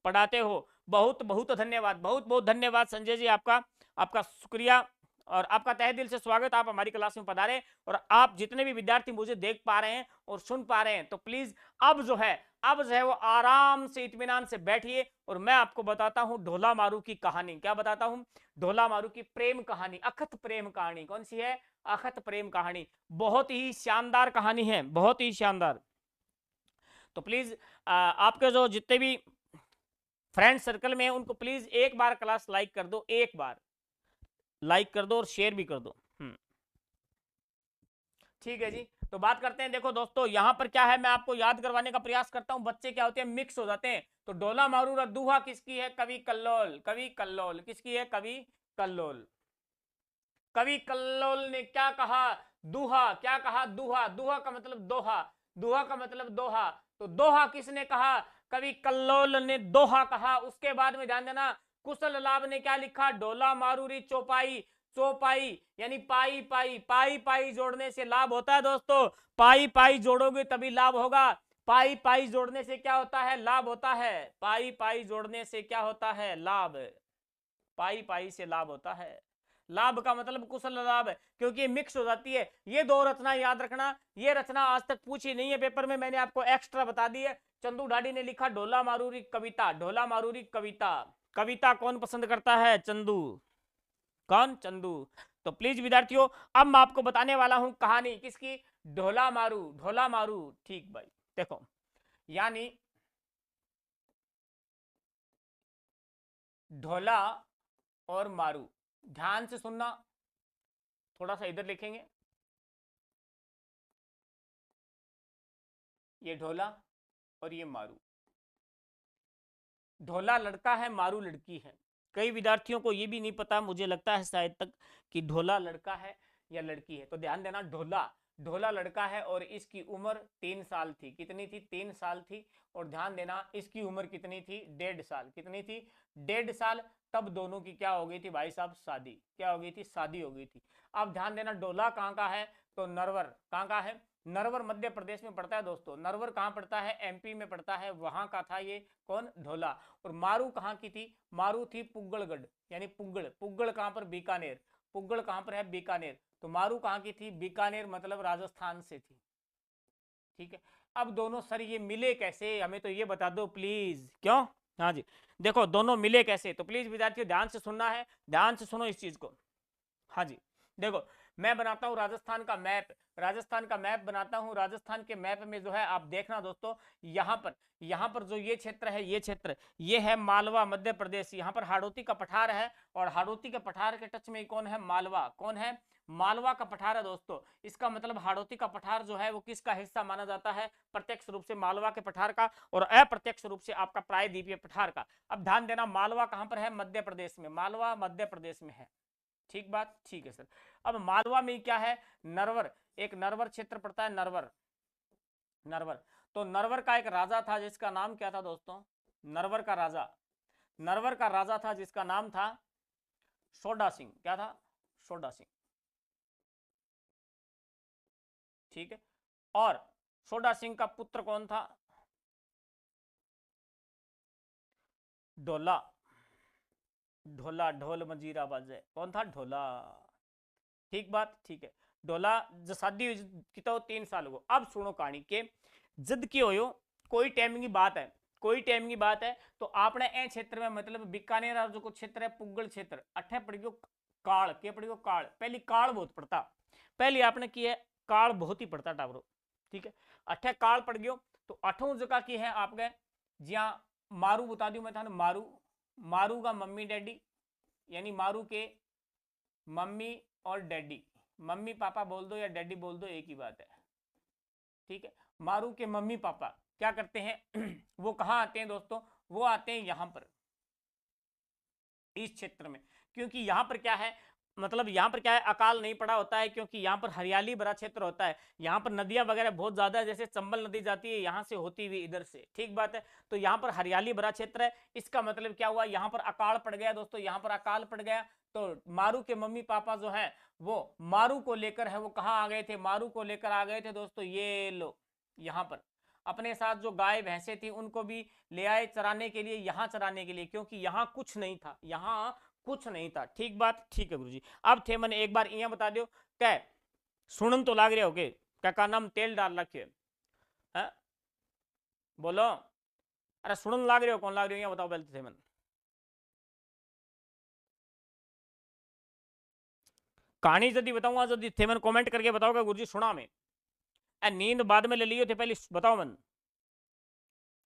S1: पढ़ाते हो, बहुत बहुत धन्यवाद, बहुत बहुत धन्यवाद संजय जी, आपका आपका शुक्रिया और आपका तहे दिल से स्वागत। आप हमारी क्लास में पधारे और आप जितने भी विद्यार्थी मुझे देख पा रहे हैं और सुन पा रहे हैं तो प्लीज अब जो है वो आराम से इत्मीनान से बैठिए और मैं आपको बताता हूं ढोला मारू की कहानी। क्या बताता हूं? ढोला मारू की प्रेम कहानी, अखत प्रेम कहानी। कौन सी है? अखत प्रेम कहानी। बहुत ही शानदार कहानी है, बहुत ही शानदार। तो प्लीज आपके जो जितने भी फ्रेंड सर्कल में है उनको प्लीज एक बार क्लास लाइक कर दो, एक बार लाइक कर दो और शेयर भी कर दो। ठीक है जी, तो बात करते हैं। देखो दोस्तों, यहां पर क्या है, मैं आपको याद करवाने का प्रयास करता हूं। बच्चे क्या होते हैं, मिक्स हो जाते हैं। तो डोला मारू रद्दुहा किसकी है? कवि कल्लोल। कवि कल्लोल किसकी है? कवि कल्लोल। कवि कल्लोल ने क्या कहा? दुहा। क्या कहा? दुहा। दुहा का मतलब दोहा। दुहा का मतलब दोहा। तो दोहा किसने कहा? कवि कल्लोल ने दोहा कहा। उसके बाद में ध्यान देना, कुशल लाभ ने क्या लिखा? डोला मारूरी चौपाई। चौपाई यानी पाई पाई, पाई पाई जोड़ने से लाभ होता है दोस्तों। पाई पाई जोड़ोगे तभी लाभ होगा। पाई पाई जोड़ने से क्या होता है? लाभ होता है। पाई पाई जोड़ने से क्या होता है? लाभ। पाई पाई से लाभ होता है। लाभ का मतलब कुशल लाभ, क्योंकि मिक्स हो जाती है। ये दो रचना याद रखना। ये रचना आज तक पूछी नहीं है पेपर में, मैंने आपको एक्स्ट्रा बता दी है। चंदू ढाडी ने लिखा ढोला मारूरी कविता। ढोला मारूरी कविता। कविता कौन पसंद करता है? चंदू। कौन? चंदू। तो प्लीज विद्यार्थियों, अब मैं आपको बताने वाला हूं कहानी किसकी? ढोला मारू। ढोला मारू। ठीक भाई, देखो यानी ढोला और मारू, ध्यान से सुनना। थोड़ा सा इधर लिखेंगे, ये ढोला और ये मारू। ढोला लड़का है, मारू लड़की है। कई विद्यार्थियों को ये भी नहीं पता, मुझे लगता है शायद तक, कि ढोला लड़का है या लड़की है। तो ध्यान देना, ढोला ढोला लड़का है और इसकी उम्र 3 साल थी। कितनी थी? 3 साल थी। और ध्यान देना, इसकी उम्र कितनी थी? 1.5 साल। कितनी थी? 1.5 साल। तब दोनों की क्या हो गई थी भाई साहब? शादी। क्या हो गई थी? शादी हो गई थी। अब ध्यान देना, डोला कहाँ का है? तो नरवर। कहाँ का है? नरवर मध्य प्रदेश में पड़ता है दोस्तों। नरवर कहाँ पड़ता है? एमपी में पड़ता है, वहां का था ये कौन? ढोला। और मारू कहाँ की थी? मारू थी पुग्गलगढ़, यानी पुग्गल। पुग्गल कहाँ पर? बीकानेर। पुग्गल कहाँ पर है? बीकानेर। तो मारू कहाँ की थी? बीकानेर, मतलब राजस्थान से थी। ठीक है। अब दोनों सर ये मिले कैसे, हमें तो ये बता दो प्लीज। क्यों? हाँ जी, देखो दोनों मिले कैसे, तो प्लीज विद्यार्थियों ध्यान से सुनना है, ध्यान से सुनो इस चीज को। हाँ जी, देखो मैं बनाता हूं राजस्थान का मैप। राजस्थान का मैप बनाता हूं। राजस्थान के मैप में जो है आप देखना दोस्तों, यहाँ पर जो ये क्षेत्र है, ये क्षेत्र, ये है मालवा मध्य प्रदेश। यहाँ पर हाड़ौती का पठार है और हाड़ौती के पठार के टच में कौन है? मालवा। कौन है? मालवा का पठार है दोस्तों। इसका मतलब हाड़ौती का पठार जो है वो किसका हिस्सा माना जाता है? प्रत्यक्ष रूप से मालवा के पठार का और अप्रत्यक्ष रूप से आपका प्रायद्वीपीय पठार का। अब ध्यान देना, मालवा कहां पर है? मध्य प्रदेश में। मालवा मध्य प्रदेश में है। ठीक बात? ठीक है सर। अब मालवा में क्या है? नरवर। एक नरवर क्षेत्र पड़ता है, नरवर। नरवर। तो नरवर का एक राजा था जिसका नाम क्या था दोस्तों? नरवर का राजा, नरवर का राजा था जिसका नाम था सोडा सिंह। क्या था? सोडा सिंह। ठीक है। और सोडा सिंह का पुत्र कौन था? ढोला। ढोला, ढोल मंजीरा बाजे। कौन था? ढोला। ठीक बात? ठीक है। ढोला जो शादी की तो 3 साल हो। अब सुनो कहानी के जद की हो, कोई टाइम की बात है, कोई टाइम की बात है। तो आपने ए क्षेत्र में, मतलब बीकानेर जो कुछ क्षेत्र है, पुग्गल क्षेत्र, अठे पड़ गयो काल। के पड़ गयो? काल। पहली काल बहुत पड़ता, पहली आपने की है काल बहुत ही पड़ता टावरो। ठीक है। अठे काल पड़ गयो। तो अठों जगह की है आपके, जहां मारू बता दू मैं था, मारू। मारू का मम्मी डैडी, यानी मारू के मम्मी और डैडी, मम्मी पापा बोल दो या डैडी बोल दो, एक ही बात है। ठीक है। मारू के मम्मी पापा क्या करते हैं वो कहां आते हैं दोस्तों? वो आते हैं यहां पर, इस क्षेत्र में। क्योंकि यहां पर क्या है, मतलब यहां पर क्या है, अकाल नहीं पड़ा होता है, क्योंकि यहां पर हरियाली भरा क्षेत्र होता है। यहां पर नदियां वगैरह बहुत ज्यादा है, जैसे चंबल नदी जाती है यहां से होती हुई इधर से। ठीक बात है। तो यहां पर हरियाली भरा क्षेत्र है। इसका मतलब क्या हुआ? यहां पर अकाल पड़ गया दोस्तों, यहां पर अकाल पड़ गया। तो मारू के मम्मी पापा जो है वो मारू को लेकर है, वो कहां आ गए थे? मारू को लेकर आ गए थे दोस्तों, ये लो यहां पर। अपने साथ जो गाय भैंसे थी उनको भी ले आए चराने के लिए, यहाँ चराने के लिए, क्योंकि यहाँ कुछ नहीं था, यहाँ कुछ नहीं था। ठीक बात, ठीक है गुरुजी। अब थे मैंने एक बार यहाँ बता दो क्या सुनन तो लाग रहे हो के का नाम तेल डाल रखे है, बोलो। अरे सुनन लाग रहे हो, कौन लाग रहे हो यहाँ बताओ पहले थे मन। कहानी यदि बताऊंगा यदि थे मन कमेंट करके बताओगे गुरुजी सुना में, नींद बाद में ले लियो थे पहले बताओ मन।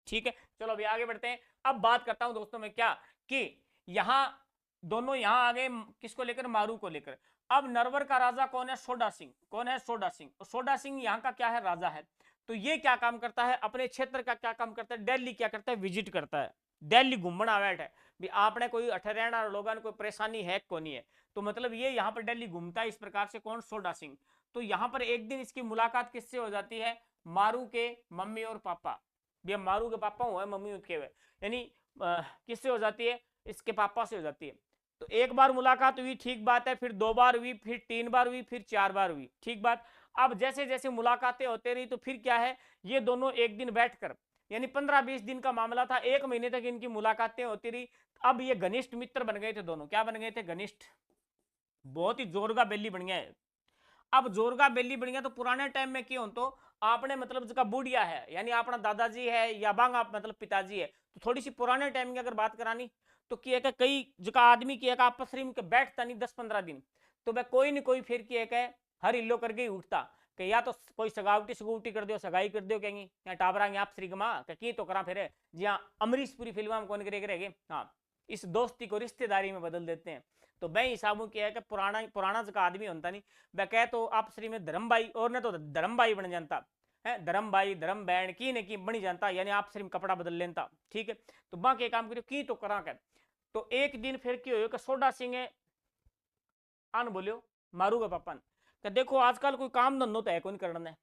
S1: ठीक है, चलो अभी आगे बढ़ते हैं। अब बात करता हूं दोस्तों में क्या कि यहां दोनों यहां आ गए किसको लेकर, मारू को लेकर। अब नरवर का राजा कौन है, सोडा सिंह। कौन है, सोडा सिंह। सोडा सिंह यहाँ का क्या है, राजा है। तो ये क्या काम करता है, अपने क्षेत्र का क्या काम करता है, दिल्ली क्या करता है, विजिट करता है। दिल्ली घूमना बैठ है भी आपने कोई अठहरेना लोगों कोई परेशानी है को नहीं है, तो मतलब ये यहाँ पर दिल्ली घूमता है इस प्रकार से। कौन, सोडा सिंह। तो यहाँ पर एक दिन इसकी मुलाकात किससे हो जाती है, मारू के मम्मी और पापा। भैया मारू के पापा हुए, मम्मी उसके हुए, यानी किससे हो जाती है, इसके पापा से हो जाती है। तो एक बार मुलाकात हुई, ठीक बात है, फिर 2 बार हुई, फिर 3 बार हुई, फिर 4 बार हुई, ठीक बात। अब जैसे जैसे मुलाकातें होते रही तो फिर क्या है, ये दोनों एक दिन बैठकर, यानी 15-20 दिन का मामला था, 1 महीने तक इनकी मुलाकातें होती रही। अब ये घनिष्ठ मित्र बन गए थे दोनों। क्या बन गए थे, घनिष्ठ, बहुत ही जोरगा बेली बन गया। अब जोरगा बेली बन गया तो पुराने टाइम में क्यों, तो आपने मतलब जिसका बूढ़िया है, यानी अपना दादाजी है या बांग आप मतलब पिताजी है, तो थोड़ी सी पुराने टाइम की अगर बात करानी तो किए का कई जगह आदमी की एक आपस में बैठता नहीं 10-15 दिन, तो वह कोई नहीं कोई फिर किए का हर हिलो करके ही उठता कि या तो कोई सगावटी सगुवटी कर दो, सगाई कर दो कहेंगी, या टाबरांगे आप श्री गमा की तो करा फिर जी हाँ, अमरीश पूरी फिल्म में कौन करेंगे, हाँ, इस दोस्ती को रिश्तेदारी में बदल देते हैं। तो मैं हिसाबों किया है कि पुराना पुराना जगह आदमी होता नहीं, वह कह तो आप श्री में धर्म भाई और ने तो धर्म भाई बन जाता है, धर्म भाई धर्म बहन की ने की बनी जाता, यानी आप श्री में कपड़ा बदल लेता। ठीक है, तो बाकी काम करियो की तो करा कर। तो एक दिन फिर क्यों हो, सोडा सिंह आन बोलियो मारू का पापा ने, देखो आजकल कोई काम धंधो तो है कौन करना है,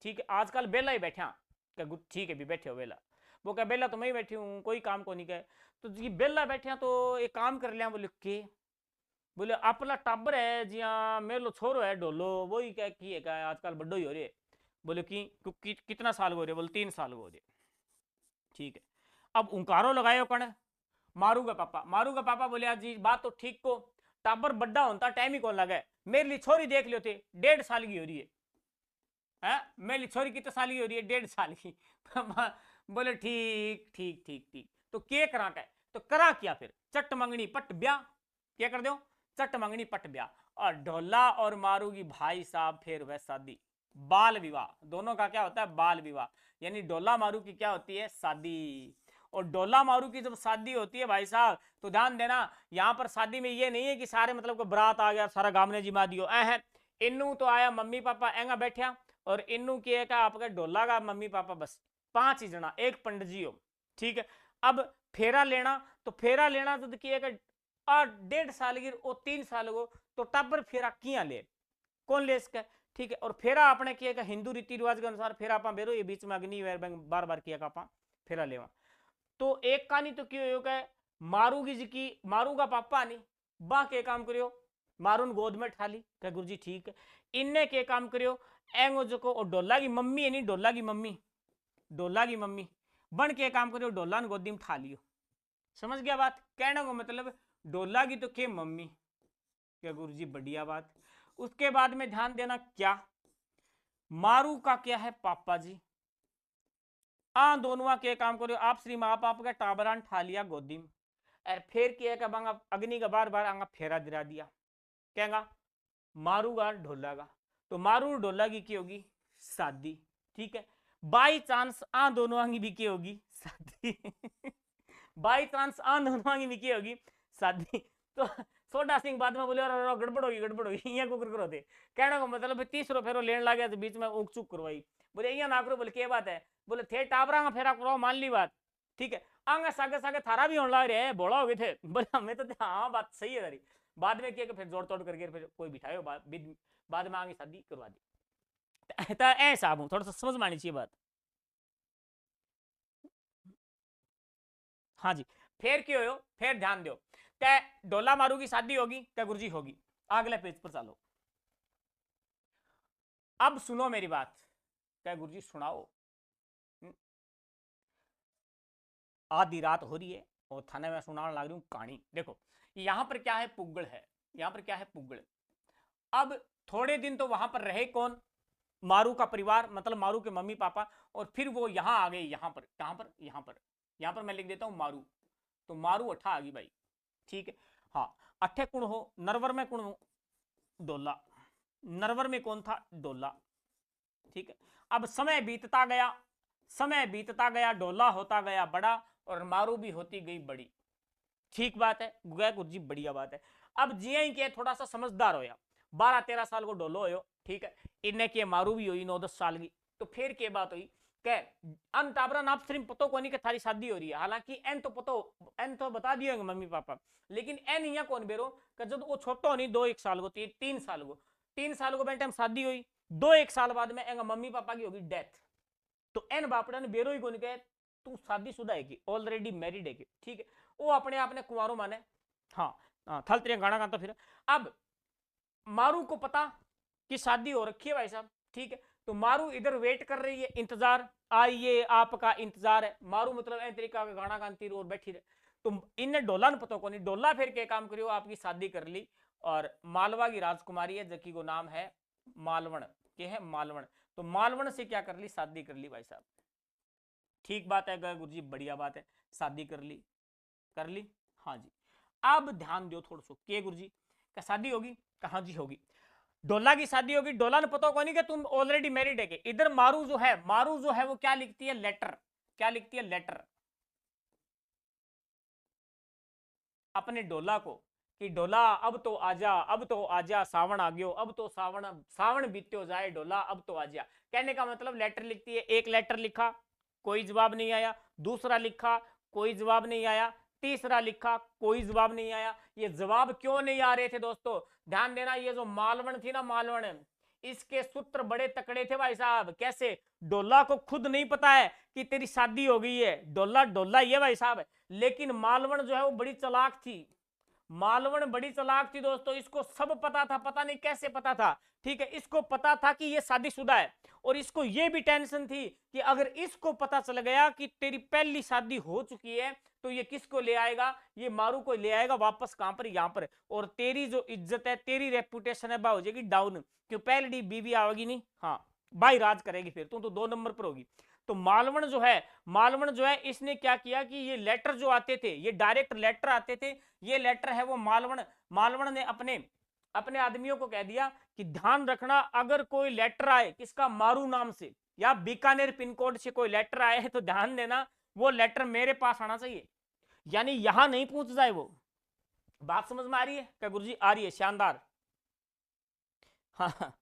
S1: ठीक है, आजकल बेला ही बैठा, ठीक है भी बैठे हो बेला, वो कह बेला तो मैं ही बैठी हूँ कोई काम को नहीं कहे, तो जी बेला बैठे तो एक काम कर लिया। बोले के, बोले अपना टाबर है जी हाँ, मेरे छोरो है ढोलो, वो ही क्या की है आजकल बड्डो ही हो रहे। बोले कि कितना साल हो रहे, बोले 3 साल हो रहे। ठीक है, अब उंकारो लगायो कण, मारू का पापा। मारू का पापा बोले जी बात तो ठीक को, टाबर बड्डा होता टाइम ही कौन लगे, मेरे लिए छोरी देख लो थे 1.5 साल की हो रही है, मेरी छोरी कितने साल की हो रही है, 1.5 साल की। बोले ठीक ठीक ठीक ठीक, तो क्या करा क्या, तो करा क्या फिर, चट मंगनी पट ब्याह, क्या कर दो, चट मंगनी पट ब्याह, और ढोला और मारू की भाई साहब फिर वह शादी, बाल विवाह। दोनों का क्या होता है, बाल विवाह, यानी डोला मारू की क्या होती है, शादी। और डोला मारू की जब शादी होती है भाई साहब, तो ध्यान देना, यहां पर शादी में ये नहीं है कि सारे मतलब को बरात आ गया सारा गांव ने जिमा दियो, है इन्नू तो आया मम्मी पापा एंगा बैठा, और इन्नू की एक आपका डोला का मम्मी पापा, बस 5 ही जना, एक पंडित जी हो। ठीक है, अब फेरा लेना, तो फेरा लेना तो देखिए 1.5 साल की और 3 साल को, तो टाबर फेरा किया ले, कौन ले इसका। ठीक है, और फेरा आपने किया हिंदू रीति रिवाज के अनुसार फेरा आप बेरो, ये बीच में अग्नि बार बार किया आप फेरा लेवा। तो एक कहानी तो क्यों हो, मारू की जी की, मारू का पापा नहीं बा के काम करियो, मारून गोद में ठाली, क्या गुरु जी ठीक है, इनने के काम करियो, एंगो जो को, और डोला की मम्मी है नहीं, डोला की मम्मी, डोला की मम्मी बन के काम करियो, डोला ने गोदी में ठा लियो। समझ गया बात, कहने को मतलब डोला की तो के मम्मी, क्या गुरु जी बढ़िया बात। उसके बाद में ध्यान देना क्या, मारू का क्या है पापा जी, आ दोनों के काम करो, आप श्री माँ बाप का टाबरान ठा लिया गोदी में, और फिर किया का बांगा अग्नि का बार बार आंगा फेरा दिला दिया, कहेगा मारूगा ढोला का, तो मारू ढोला की होगी शादी। ठीक है, बाई चांस आ दोनों आंगी भी की होगी शादी। बाई चांस आ दोनों आंगी भी की होगी शादी। तो सोडा सिंह बाद में बोले गड़बड़ होगी गड़बड़ होगी, यहाँ को करो थे, कहने को मतलब 30 फेरो लेने लगे तो बीच में ऊक चुक करवाई, बोले यहाँ ना करो, बोले क्या बात है, बोले थे टाबरा का फेरा करो, मान ली बात। ठीक है, आंगा सागे सागे थारा भी होने लग रहे हैं, बोला हो गए थे, बोले हमें तो हाँ बात सही है तारी। बाद में किया कि फिर जोड़ तोड़ करके फिर कोई बिठाए, बाद में आगे शादी करवा दी। तो ऐसा हूँ, थोड़ा सा समझ में आनी चाहिए बात। हाँ जी, फिर क्यों हो, फिर ध्यान दो, क्या डोला मारू की शादी होगी, क्या गुरुजी होगी। अगले पेज पर चलो, अब सुनो मेरी बात, क्या गुरुजी सुनाओ। आधी रात हो रही है और थाने में सुनाने लग रही हूँ कहानी। देखो यहां पर क्या है, पुगड़ है, यहां पर क्या है, पुगड़। अब थोड़े दिन तो वहां पर रहे कौन, मारू का परिवार, मतलब मारू के मम्मी पापा, और फिर वो यहां आ गए, यहां पर, कहां पर, यहां पर मैं लिख देता हूं मारू। तो मारू अठा आ गई भाई, ठीक है। हाँ, अठे कुण हो, नरवर में कुण हो, डोला, नरवर में कौन था, डोला, ठीक है। अब समय बीतता गया, समय बीतता गया, डोला होता गया बड़ा और मारू भी होती गई बड़ी, ठीक बात है, गुया गुरजी बढ़िया बात है। अब जिया ही के थोड़ा सा समझदार होया, 12-13 साल को डोलो हो, ठीक है, इन्हें के मारू भी हुई 9-10 साल की। तो फिर के बात हुई के अन ताबरा नाप सिर्फ पतो को नहीं कि थारी शादी हो रही है, हालांकि एन तो पतो, एन तो बता दिए मम्मी पापा, लेकिन एन यहाँ कौन बेरो कि जब वो छोटो नहीं 2-1 साल को, 3 साल को, 3 साल को बेटे टाइम शादी हुई, 2-1 साल बाद में एंगा मम्मी पापा की होगी डेथ। तो एन बापड़ा ने बेरो ही कौन कहे तू शादीशुदा है कि ऑलरेडी मैरिड है कि, ठीक है, वो अपने आप ने कुंवारो माने। हाँ, थल तेरे गाना गाता फिर। अब मारू को पता कि शादी हो रखी है भाई साहब, ठीक है, तो मारू इधर वेट कर रही है, इंतजार, आइए आपका इंतजार है, मारू मतलब ए तरीका का गाना गाती और बैठी रहे। तो इन्हें डोला ने पता को नहीं, डोला फिर के काम करियो, आपकी शादी कर ली, और मालवा की राजकुमारी है जबकि को नाम है मालवण, के है मालवण, तो मालवण से क्या कर ली, शादी कर ली भाई साहब, ठीक बात है गुरु जी, बढ़िया बात है, शादी कर ली, कर ली, हाँ जी। अब ध्यान दो थोड़ा सा, के गुरु जी क्या शादी होगी, कहा जी होगी, डोला की शादी होगी, डोला ने पता को नहीं कि तुम ऑलरेडी मैरिड है, इधर मारू जो है, मारू जो है वो क्या लिखती है, लेटर, क्या लिखती है, लेटर, अपने डोला को कि डोला अब तो आजा, अब तो आजा, सावन आ गयो, अब तो सावन, सावन बीत्यो जाए डोला अब तो आजा, कहने का मतलब लेटर लिखती है। एक लेटर लिखा, कोई जवाब नहीं आया, दूसरा लिखा, कोई जवाब नहीं आया, तीसरा लिखा, कोई जवाब नहीं आया। ये जवाब क्यों नहीं आ रहे थे दोस्तों, ध्यान देना, ये जो मालवण थी ना, मालवण, इसके सूत्र बड़े तकड़े थे भाई साहब। कैसे, डोला को खुद नहीं पता है कि तेरी शादी हो गई है, डोला डोला ये भाई साहब, लेकिन मालवण जो है वो बड़ी चालाक थी, मालवण बड़ी चालाक थी दोस्तों, इसको सब पता था, पता नहीं कैसे पता था, ठीक है, इसको पता था कि ये शादीशुदा है, और इसको ये भी टेंशन थी कि अगर इसको पता चल गया कि तेरी पहली शादी हो चुकी है तो ये किसको ले आएगा, ये मारू को ले आएगा वापस, कहां पर, यहां पर, और तेरी जो इज्जत है, तेरी रेपुटेशन है, हो जाएगी डाउन, क्यों पहली बीवी आवेगी नहीं, हाँ भाई राज करेगी, फिर तू तो 2 नंबर पर होगी। तो मालवण जो है, मालवण जो है, इसने क्या किया कि ये लेटर जो आते थे, ये डायरेक्ट लेटर आते थे, ये लेटर है वो मालवण, मालवण ने अपने अपने आदमियों को कह दिया कि ध्यान रखना, अगर कोई लेटर आए किसका, मारू नाम से या बीकानेर पिन कोड से कोई लेटर आए तो ध्यान देना वो लेटर मेरे पास आना चाहिए, यानी यहां नहीं पहुंच जाए वो। बात समझ में आ रही है क्या गुरुजी, आ रही है, शानदार, हाँ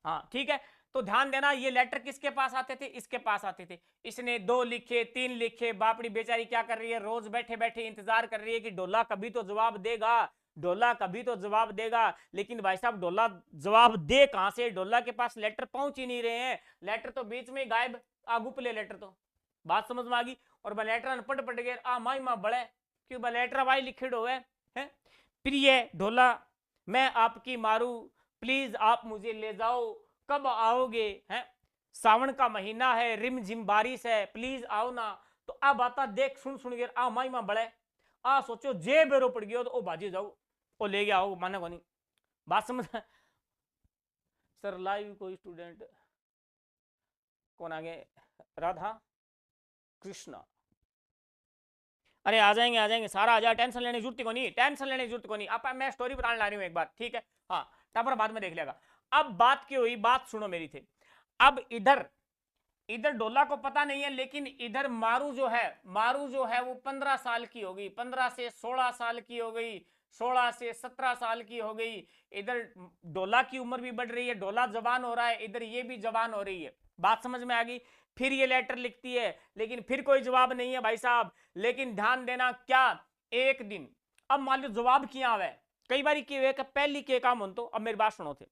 S1: हाँ ठीक है। तो ध्यान देना, ये लेटर किसके पास आते थे, इसके पास आते थे, इसने 2 लिखे, 3 लिखे, बापड़ी बेचारी क्या कर रही है, रोज बैठे बैठे इंतजार कर रही है कि डोला कभी तो जवाब देगा, डोला कभी तो जवाब देगा, लेकिन भाई साहब डोला जवाब दे कहां से, डोला के पास लेटर पहुंच ही नहीं रहे हैं, लेटर तो बीच में गायब, आगुपले लेटर तो, बात समझ में आ गई। और लेटर पट पट गए, आ माई माँ बड़े, क्यों लेटर भाई लिखे हुए हैं, प्रिय डोला, मैं आपकी मारू, प्लीज आप मुझे ले जाओ, कब आओगे, हैं, सावन का महीना है, रिम झिम बारिश है, प्लीज आओ ना। तो आ बाता देख सुन सुन के आ माई माँ बड़े, आ सोचो जे बेरो पड़ गयो तो ओ बाजी जाओ, ओ ले गया आओ, माने को नहीं, बात समझ। सर लाइव कोई स्टूडेंट कौन आगे, राधा कृष्णा, अरे आ जाएंगे सारा आ जाए, टेंशन लेने की जरूरत को नहीं, टेंशन लेने की जरूरत को नहीं, आप मैं स्टोरी बताने ला रही हूं एक बार, ठीक है, हाँ टापर बाद में देख लेगा। अब बात की हुई, बात सुनो मेरी थे। अब इधर इधर डोला को पता नहीं है, लेकिन इधर मारू जो है, मारू जो है वो 15 साल की हो गई, 15 से 16 साल की हो गई, 16 से 17 साल की हो गई, इधर डोला की उम्र भी बढ़ रही है, डोला जवान हो रहा है, इधर ये भी जवान हो रही है, बात समझ में आ गई। फिर ये लेटर लिखती है, लेकिन फिर कोई जवाब नहीं है भाई साहब, लेकिन ध्यान देना क्या, एक दिन, अब मान लो जवाब किया हुआ है, कई बार पहली के काम हो, तो अब मेरी बात सुनो थे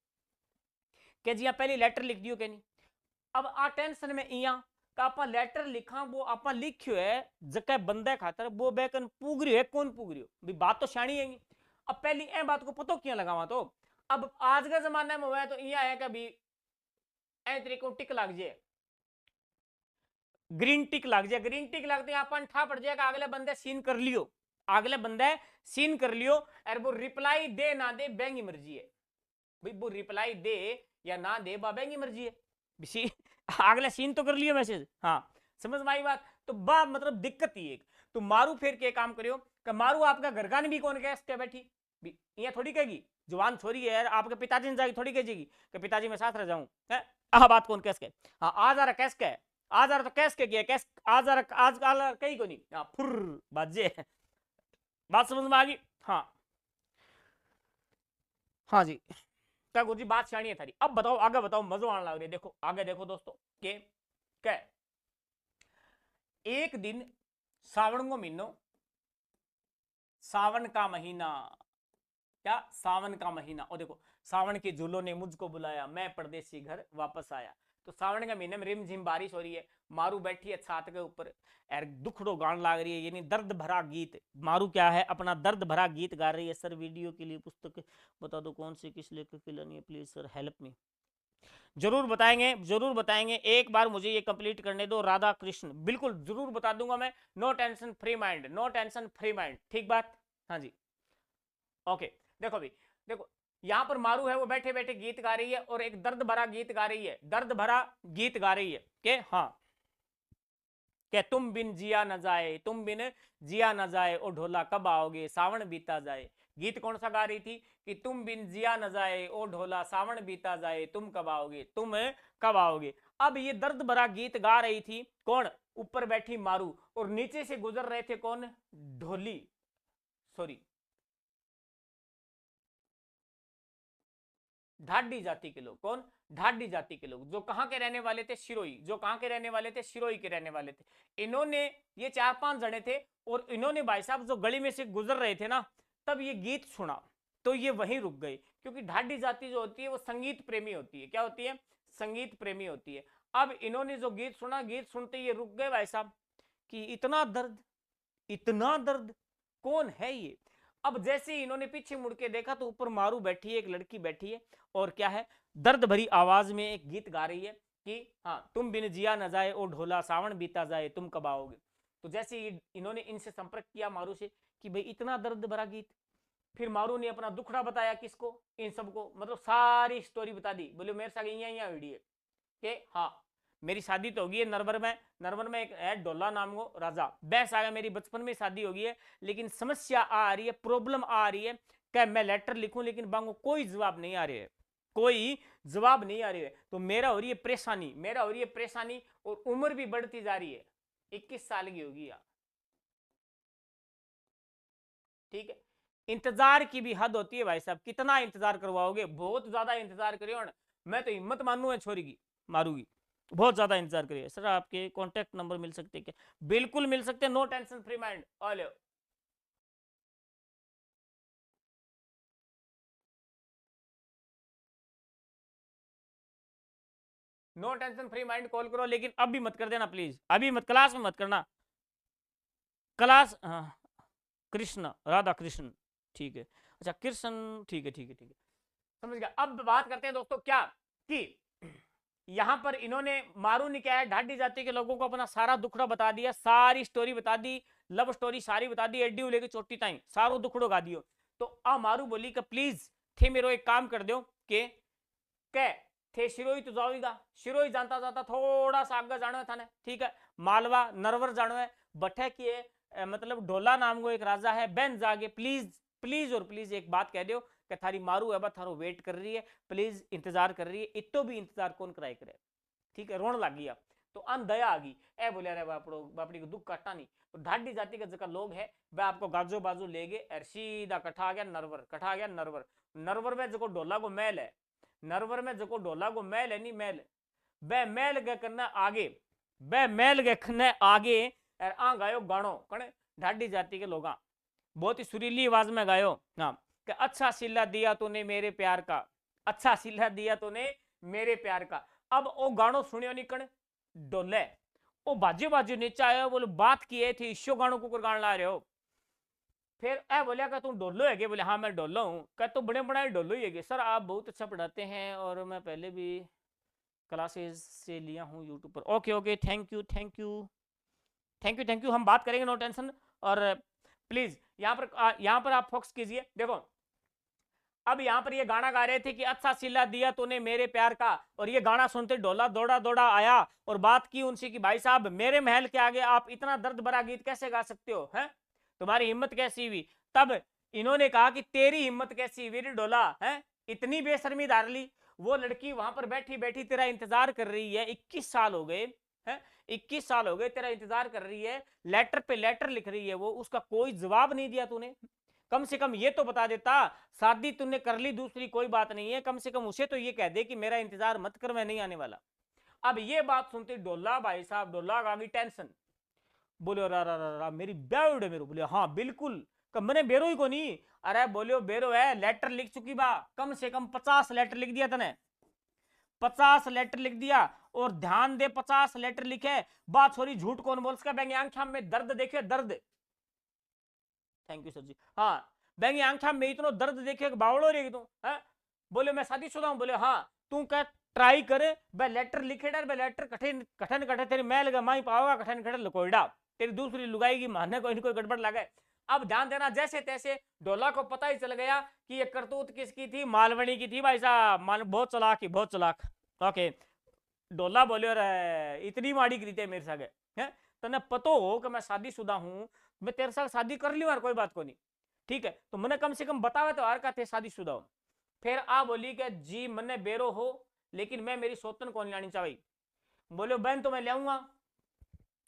S1: कि जी पहली लेटर लिख दियो कि नहीं। अब आ टेंशन में इया का आपा लेटर लिखा, वो आपा लिखियो है जके बंदे खातर, वो बेकन पूग रही है, कौन पूग रही हो भी, बात तो शानी है। अब पहली ए बात को पतो क्यों लगावा, तो अब आज के जमाने में हुआ है तो इया है कि भी ए तरीके टिक लग जाए, ग्रीन टिक लग जाए, ग्रीन टिक लगते अपन ठा पड़ जाएगा, अगले बंदे सीन कर लियो, अगले बंदे सीन कर लियो, और वो रिप्लाई दे ना दे बैंगी मर्जी है भाई, वो रिप्लाई दे या ना दे बाबा की मर्जी है, अगले सीन तो कर लियो मैसेज। हाँ समझ में आई बात। तो बा मतलब दिक्कत ही एक, तो मारू फिर के काम करियो कि मारू आपका घर का भी कौन कह के बैठी, ये थोड़ी कहेगी जवान छोरी है यार, आपके पिताजी ने जाएगी थोड़ी कहेगी कि पिताजी मैं साथ रह जाऊं है, बात कौन कैस के, हाँ आ जा रहा कैस के, आ जा रहा तो कैस के किया, कैस आ जा रहा आज काल कहीं को नहीं, हाँ फुर बाजे, बात समझ में आ गई। हाँ हाँ जी, क्या गुरु जी बात सियाणी है थारी। अब बताओ आगे बताओ, मजो आने लग रही है, देखो आगे देखो दोस्तों के क्या एक दिन सावन को महीनो, सावन का महीना, क्या सावन का महीना, और देखो सावन के झूलों ने मुझको बुलाया, मैं परदेसी घर वापस आया। तो सावन के महीने में रिमझिम बारिश हो रही है, मारू बैठी है छात के ऊपर, और दुखड़ो गान लाग रही है, यानी दर्द भरा गीत, मारू क्या है अपना दर्द भरा गीत गा रही है। सर वीडियो के लिए पुस्तक बता दो कौन सी किस लेखक की लानी है प्लीज सर हेल्प मी। जरूर बताएंगे, जरूर बताएंगे, एक बार मुझे ये कंप्लीट करने दो। राधा कृष्ण बिल्कुल जरूर बता दूंगा मैं, no tension free mind, no tension free mind, ठीक बात। हाँ जी ओके। देखो भाई देखो, यहां पर मारू है वो बैठे बैठे गीत गा रही है, और एक दर्द भरा गीत गा रही है, दर्द भरा गीत गा रही है के हाँ के तुम बिन जिया न जाए, तुम बिन जिया न जाए, ओ ढोला कब आओगे सावन बीता जाए। गीत कौन सा गा रही थी कि तुम बिन जिया न जाए, ओ ढोला सावन बीता जाए, तुम कब आओगे, तुम कब आओगे। अब ये दर्द भरा गीत गा रही थी कौन, ऊपर बैठी मारू, और नीचे से गुजर रहे थे कौन, ढोली, सॉरी ढाडी जाति के लोग, कौन, ढाडी जाति के लोग, जो कहां के रहने वाले थे, शिरोई, जो कहां के रहने वाले थे, शिरोई के रहने वाले थे। इन्होंने, ये 4-5 जने थे, और इन्होंने भाई साहब जो गली में से गुजर रहे थे ना, तब ये गीत सुना, तो ये वहीं रुक गए, क्योंकि ढाडी जाति जो होती है वो संगीत प्रेमी होती है, क्या होती है, संगीत प्रेमी होती है। अब इन्होंने जो गीत सुना, गीत सुनते ये रुक गए भाई साहब, कि इतना दर्द, इतना दर्द, कौन है ये। अब जैसे ही इन्होंने पीछे मुड़ के देखा, तो ऊपर मारू बैठी है, एक लड़की बैठी है, और क्या है, दर्द भरी आवाज में एक गीत गा रही है कि हाँ तुम बिन जिया न जाए, ओ ढोला सावन बीता जाए, तुम कब आओगे। तो जैसे ही इन्होंने इनसे संपर्क किया मारू से कि भाई इतना दर्द भरा गीत, फिर मारू ने अपना दुखड़ा बताया किसको, इन सबको, मतलब सारी स्टोरी बता दी। बोले मेरे साथ यहाँ हुई है कि हाँ मेरी शादी तो होगी है नरवर में, नरवर में एक है डोला नाम को राजा, बहस आ गया, मेरी बचपन में शादी होगी है, लेकिन समस्या आ रही है, प्रॉब्लम आ रही है कि मैं लेटर लिखूं लेकिन बांगो कोई जवाब नहीं आ रही है, कोई जवाब नहीं आ रही है। तो मेरा हो रही है परेशानी, मेरा हो रही है परेशानी, और उम्र भी बढ़ती जा रही है, 21 साल की होगी यार, ठीक है। इंतजार की भी हद होती है भाई साहब, कितना इंतजार करवाओगे, बहुत ज्यादा इंतजार करियो ना, मैं तो हिम्मत मानू है छोरी की, मारूगी, बहुत ज्यादा इंतजार करिए। सर आपके कॉन्टेक्ट नंबर मिल सकते हैं क्या, बिल्कुल मिल सकते हैं, no tension free mind all. No tension free mind call करो, लेकिन अभी मत कर देना प्लीज, अभी मत, क्लास में मत करना, क्लास हाँ, कृष्ण राधा कृष्ण, ठीक है, अच्छा कृष्ण, ठीक है ठीक है ठीक है, समझ गया। अब बात करते हैं दोस्तों क्या कि यहां पर इन्होंने मारू ने क्या है, ढाडी जाति के लोगों को अपना सारा दुखड़ा बता दिया, सारी स्टोरी बता दी, लव स्टोरी सारी बता दी, एडी लेके चोटी ताई सारो दुखड़ो गा दियो। तो आ मारू बोली कि प्लीज थे मेरो एक काम कर दो के कै थे शिरोई तो जाओगा, शिरोई जानता जाता थोड़ा सा आगे जानो है थाने, ठीक है, मालवा नरवर जानो है, बठे की मतलब ढोला नाम को एक राजा है, बहन जागे प्लीज, प्लीज और प्लीज एक बात कह दो कि थारी मारू है थारो वेट कर रही है, प्लीज इंतजार कर रही है, इतो भी इंतजार कौन कराए करे, ठीक है, रोन लग गया। तो अन दया आ गई, ए बोले अरे बापड़ो बापड़ी को दुख काटना नहीं। तो ढाडी जाति का जगह लोग है वह आपको गाजो बाजू ले गए, और सीधा कठा आ गया नरवर, कठा आ गया नरवर, नरवर में जो ढोला को महल है, नरवर में जो ढोला को महल है नहीं महल, वह महल गए करना आगे, वह महल गए करने आगे, और आ गायो गानो कण ढाडी जाति के लोग, बहुत ही सुरीली आवाज में गायो हाँ कि अच्छा सिला दिया तूने मेरे प्यार का, अच्छा सिला दिया तूने मेरे प्यार का। अब वो गानो सुनियो नहीं कण डोले, ओ बाजू बाजू नीचे आयो, बोलो बात की है थी इश्यो गानो कुकर गान ला रहे हो। फिर ए बोलिया का तू डोलो है, बोले हाँ मैं डोलो हूँ, कह तो बड़े बड़े डोलो ही है सर, आप बहुत अच्छा पढ़ाते हैं और मैं पहले भी क्लासेस से लिया हूँ यूट्यूब पर। Okay okay, thank you thank you thank you thank you, हम बात करेंगे, नो टेंशन। और प्लीज यहाँ पर आप फोकस कीजिए। देखो अब यहाँ पर ये गाना गा रहे थे कि अच्छा सिला दिया तूने मेरे प्यार का, और ये गाना सुनते डोला दौड़ा दौड़ा आया और बात की उनसे कि भाई साहब मेरे महल के आगे आप इतना दर्द भरा गीत कैसे गा सकते हो, हैं तुम्हारी हिम्मत कैसी हुई। तब इन्होंने कहा कि तेरी हिम्मत कैसी हुई रे डोला, है इतनी बेशर्मी धारली। वो लड़की वहां पर बैठी बैठी तेरा इंतजार कर रही है, 21 साल हो गए हैं, 21 साल हो गए तेरा इंतजार कर रही है, लेटर पे लेटर लिख रही है वो, उसका कोई जवाब नहीं दिया तूने। कम से कम ये तो बता देता, शादी तूने कर ली दूसरी कोई बात नहीं है, कम से कम उसे तो ये कह दे कि मेरा इंतजार मत कर, मैं नहीं आने वाला। अब ये बात सुनते डोला भाई साहब, डोला आ गई टेंशन। बोले रा रा रा रा मेरी ब्याह मेरे, बोले हाँ बिल्कुल, कब मैंने बेरो ही को नहीं। अरे बोलियो बेरो है, लेटर लिख चुकी बा, कम से कम 50 लेटर लिख दिया तने, 50 लेटर लिख दिया। और ध्यान दे 50 लेटर लिखे, बात छोरी झूठ कौन बोल सका, बेंगे आंखा में दर्द देखे, दर्द। थैंक यू सर जी। हाँ बेंगे आंखा में इतना दर्द देखे बावड़ो रे तू, है बोले मैं शादीशुदा हूं, बोले हाँ तू क्या ट्राई करे, बे लेटर लिखे डर, बे लेटर कठिन कठन कठे तेरी मैल माई पाओगा, कठन कठन लकोड़ा तेरी दूसरी लुगाई की मानने कोई कोई गड़बड़ लगे। अब ध्यान देना, जैसे तैसे डोला को पता ही चल गया कि ये करतूत किसकी थी, मालवणी की थी भाई साहब, बहुत चलाक, बहुत चलाक। ओके डोला बोले रे इतनी माड़ी करी मेरे साथ है, तने पतो हो कि मैं शादीशुदा हूं, मैं तेरे साथ शादी कर ली यार, कोई बात को नहीं, ठीक है तो मैंने कम से कम बतावे तो यार का थे शादीशुदा हो। फिर आ बोली कि जी मन्ने बेरो हो, लेकिन मैं मेरी सोतन कौन लानी चाहिए। बोलो बहन तो मैं ले आऊंगा,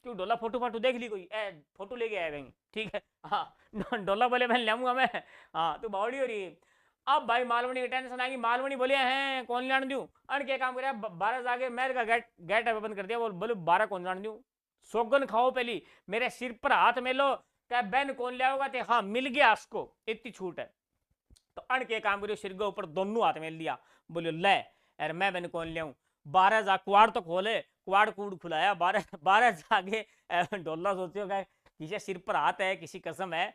S1: क्यों डोला फोटो फाटो देख ली कोई, फोटो लेके आया कहीं, ठीक है हाँ डोला बोले बहन ले आऊंगा मैं, हाँ तो बावड़ी हो रही है। अब भाई मालवणी की टेंशन आएगी, मालवणी बोले हैं कौन लान दूं, अन के काम करे 12 जाके महल का गेट गेट बंद कर दिया, बोले 12 कौन लान दूं, सौगन खाओ पहली, मेरे सिर पर हाथ मेलो, क्या बहन कौन ले आओगा, हाँ मिल गया उसको, इतनी छूट है। तो अण के काम करियो, सिर के ऊपर दोनों हाथ मेल लिया, बोले ले यार मैं बहन कौन ले आऊं, 12 जा कुआड़ तो खोले, कुआड़ कूड़ खुलाया, 12 जाके डोला सोचो किसी सिर पर हाथ है, किसी कसम है,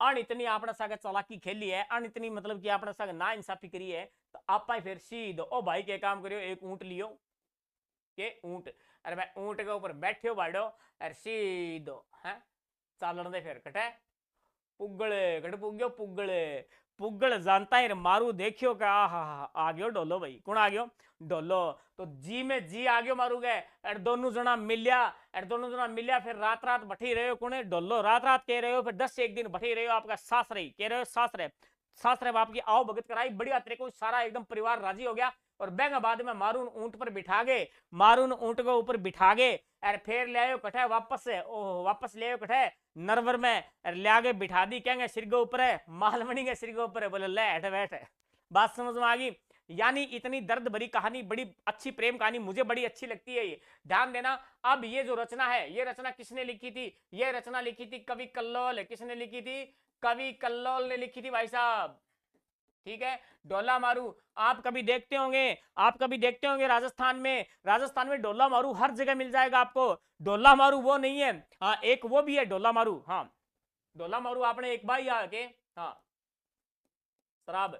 S1: अन इतनी अपने सागे चालाकी खेली है, अन इतनी मतलब कि अपने सागे ना इंसाफी करी है, तो आप फिर सीध ओ भाई के काम करियो, एक ऊंट लियो, के ऊंट, अरे मैं ऊंट के ऊपर बैठे हो बाड़ो, अरे सीधो है चालन दे फिर कटे पुगड़े कट पुग्यो पुगड़े, पुगड़ जानता है मारू देखियो का आ गयो डोलो भाई, कौन आ गयो डोलो, तो जी में जी आ गयो मारू गए, अरे दोनों जना मिलिया, अरे दोनों जना मिलिया, फिर रात रात बैठी रहे हो, कौन डोलो रात रात कह रहे हो, फिर 10 से 1 दिन बैठी रहे हो, आपका सास रही कह रहे हो, सास रहे बाप की आओ भगत कराई, बढ़िया तेरे को सारा एकदम परिवार राजी हो गया, और बेंगा बाद में मारून ऊंट पर बिठा गए, मारून ऊंट के ऊपर बिठा गए, अरे फिर ले आयो कठे वापस से, ओ वापस ले आयो कठे नरवर में, अरे ले आगे बिठा दी, कहेंगे सिर के ऊपर है, मालवणी के सिर के ऊपर है, बोले ले हट बैठ, बात समझ में आ गई। यानी इतनी दर्द भरी कहानी, बड़ी अच्छी प्रेम कहानी, मुझे बड़ी अच्छी लगती है ये, ध्यान देना। अब ये जो रचना है, ये रचना किसने लिखी थी, ये रचना लिखी थी कवि कल्लोल, किसने लिखी थी, कवि कल्लोल ने लिखी थी भाई साहब, ठीक है। डोला मारू आप कभी देखते होंगे, आप कभी देखते होंगे राजस्थान में डोला मारू हर जगह मिल जाएगा आपको। डोला मारू वो नहीं है, हाँ एक वो भी है डोला मारू, हाँ डोला मारू आपने एक बार आके, हाँ शराब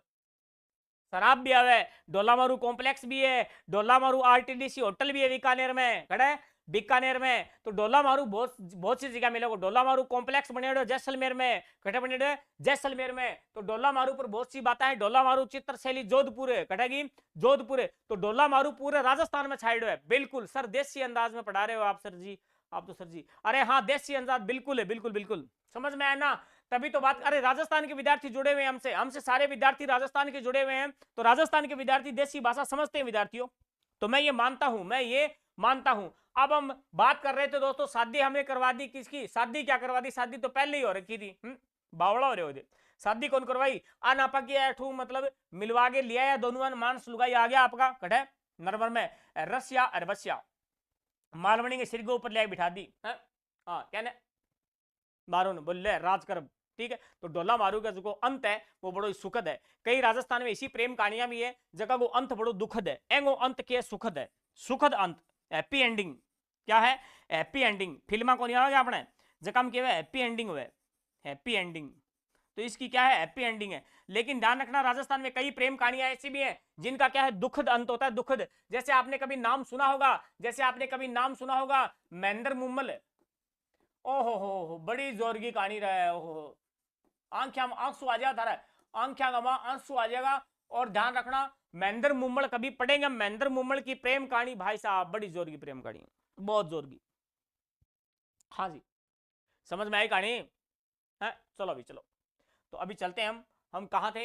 S1: शराब भी आवे, डोला मारू कॉम्प्लेक्स भी है, डोला मारू आरटीडीसी होटल भी है बीकानेर में, खड़े बीकानेर में, तो डोला मारू बहुत सी जगह मिलेगा। डोला मारू कॉम्प्लेक्स बने जैसलमेर में, कटे बने जैसलमेर में, तो डोला मारू पर बहुत सी बातें हैं। डोला मारू चित्रशैली जोधपुर है, कटेगी जोधपुर है, तो डोला मारू पूरे राजस्थान में छाइड है, बिल्कुल सर देसी अंदाज में पढ़ा रहे हो आप सर जी, आप तो सर जी, अरे हाँ देसी अंदाज बिल्कुल है, बिल्कुल बिल्कुल समझ में आया ना, तभी तो बात, अरे राजस्थान के विद्यार्थी जुड़े हुए हैं हमसे, हमसे सारे विद्यार्थी राजस्थान के जुड़े हुए हैं, तो राजस्थान के विद्यार्थी देसी भाषा समझते हैं विद्यार्थियों, तो मैं ये मानता हूं, मैं ये मानता हूं। अब हम बात कर रहे थे दोस्तों, शादी हमने करवा दी, किसकी शादी, क्या करवा दी, शादी तो पहले ही हो रखी थी, बावड़ा हो रहे हो, शादी कौन करवाई, अनापा की मतलब मिलवा के लिया या दोनों मांस लुगाई आ गया आपका कटे नरवर में, रसिया अरबसिया मालवणी के सिर के ऊपर ले बिठा दी, हाँ कहने मारून बोले राज कर, ठीक है। तो डोला मारू का जो अंत है वो बड़ो सुखद है, कई राजस्थान में ऐसी प्रेम कहानियां भी है जगह वो अंत बड़ो दुखद है, एंगो अंत के सुखद है, सुखद अंत, हैप्पी एंडिंग, क्या है हैप्पी एंडिंग, फिल्मा को नहीं आपने जगह हम कहवे हैप्पी एंडिंग हुए, हैप्पी एंडिंग, तो इसकी क्या है, हैप्पी एंडिंग है। लेकिन ध्यान रखना, राजस्थान में कई प्रेम कहानियां ऐसी भी हैं जिनका क्या है, दुखद अंत होता है, दुखद। जैसे आपने कभी नाम सुना होगा, महेंद्र मुम्मल। ओहो हो, बड़ी जोर की कहानी रहा है। ओहो, आंखें आंसू आ जाएगा, आंखें आंसू आ जाएगा। और ध्यान रखना, महेंद्र मुम्मल कभी पढ़ेंगे, महेंद्र मुम्मल की प्रेम कहानी भाई साहब बड़ी जोर की प्रेम कहानी, बहुत जोर की। हाँ जी, समझ में आई कहानी है? चलो अभी चलो, तो अभी चलते हैं हम कहाँ थे?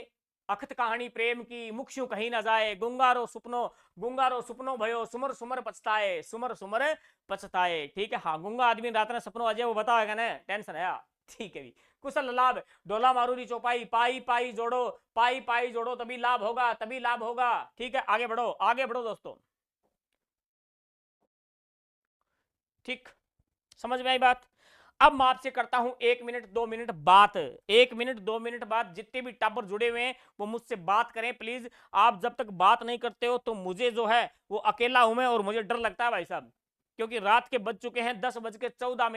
S1: अखत कहानी प्रेम की मुक्षु कहीं न जाए, गुंगारो सुपनो भयो, सुमर सुमर पछताए, सुमर सुमर पछताए। ठीक है, हाँ, गुंगा आदमी रात में सपनों अजय वो बताएगा ना, टेंशन है। ठीक है भी, कुशल लाभ डोला मारूरी चौपाई, पाई पाई जोड़ो तभी लाभ होगा। ठीक है, आगे बढ़ो दोस्तों। ठीक, समझ में आई बात? अब मैं आपसे करता हूं 1 मिनट 2 मिनट बात, 1 मिनट 2 मिनट बात। जितने भी टापर जुड़े हुए हैं वो मुझसे बात करें प्लीज। आप जब तक बात नहीं करते हो तो मुझे जो है वो अकेला हूं मैं, और मुझे डर लगता है भाई साहब, क्योंकि रात के बज चुके हैं 10:14।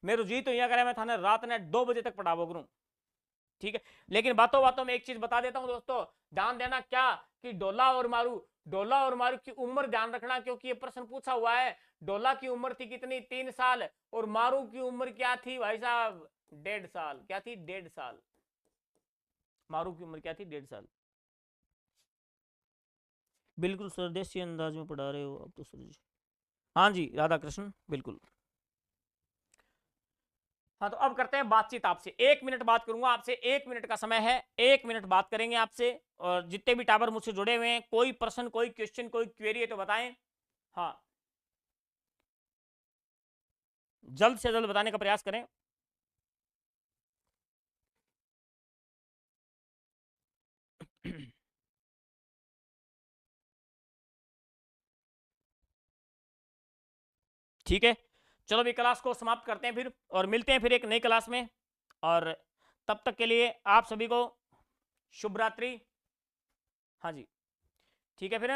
S1: मेरे जी तो यह करे मैं थाने रात ने 2 बजे तक पढ़ावो करूं। ठीक है, लेकिन बातों बातों में एक चीज बता देता हूं दोस्तों, ध्यान देना, क्या कि डोला और मारू की उम्र ध्यान रखना, क्योंकि ये प्रश्न पूछा हुआ है। डोला की उम्र थी कितनी, 3 साल, और मारू की उम्र क्या थी भाई साहब, 1.5 साल। क्या थी, 1.5 साल। मारू की उम्र क्या थी, 1.5 साल। बिल्कुल स्वदेशी अंदाज में पढ़ा रहे हो आप तो सर जी। हाँ जी, राधा कृष्ण, बिल्कुल। हाँ, तो अब करते हैं बातचीत आपसे। 1 मिनट बात करूंगा आपसे, 1 मिनट का समय है, 1 मिनट बात करेंगे आपसे। और जितने भी टावर मुझसे जुड़े हुए हैं, कोई प्रश्न, कोई क्वेश्चन, कोई क्वेरी है तो बताएं। हाँ, जल्द से जल्द बताने का प्रयास करें। ठीक है, चलो भी क्लास को समाप्त करते हैं फिर, और मिलते हैं फिर एक नई क्लास में। और तब तक के लिए आप सभी को शुभ रात्रि। हाँ जी, ठीक है फिर।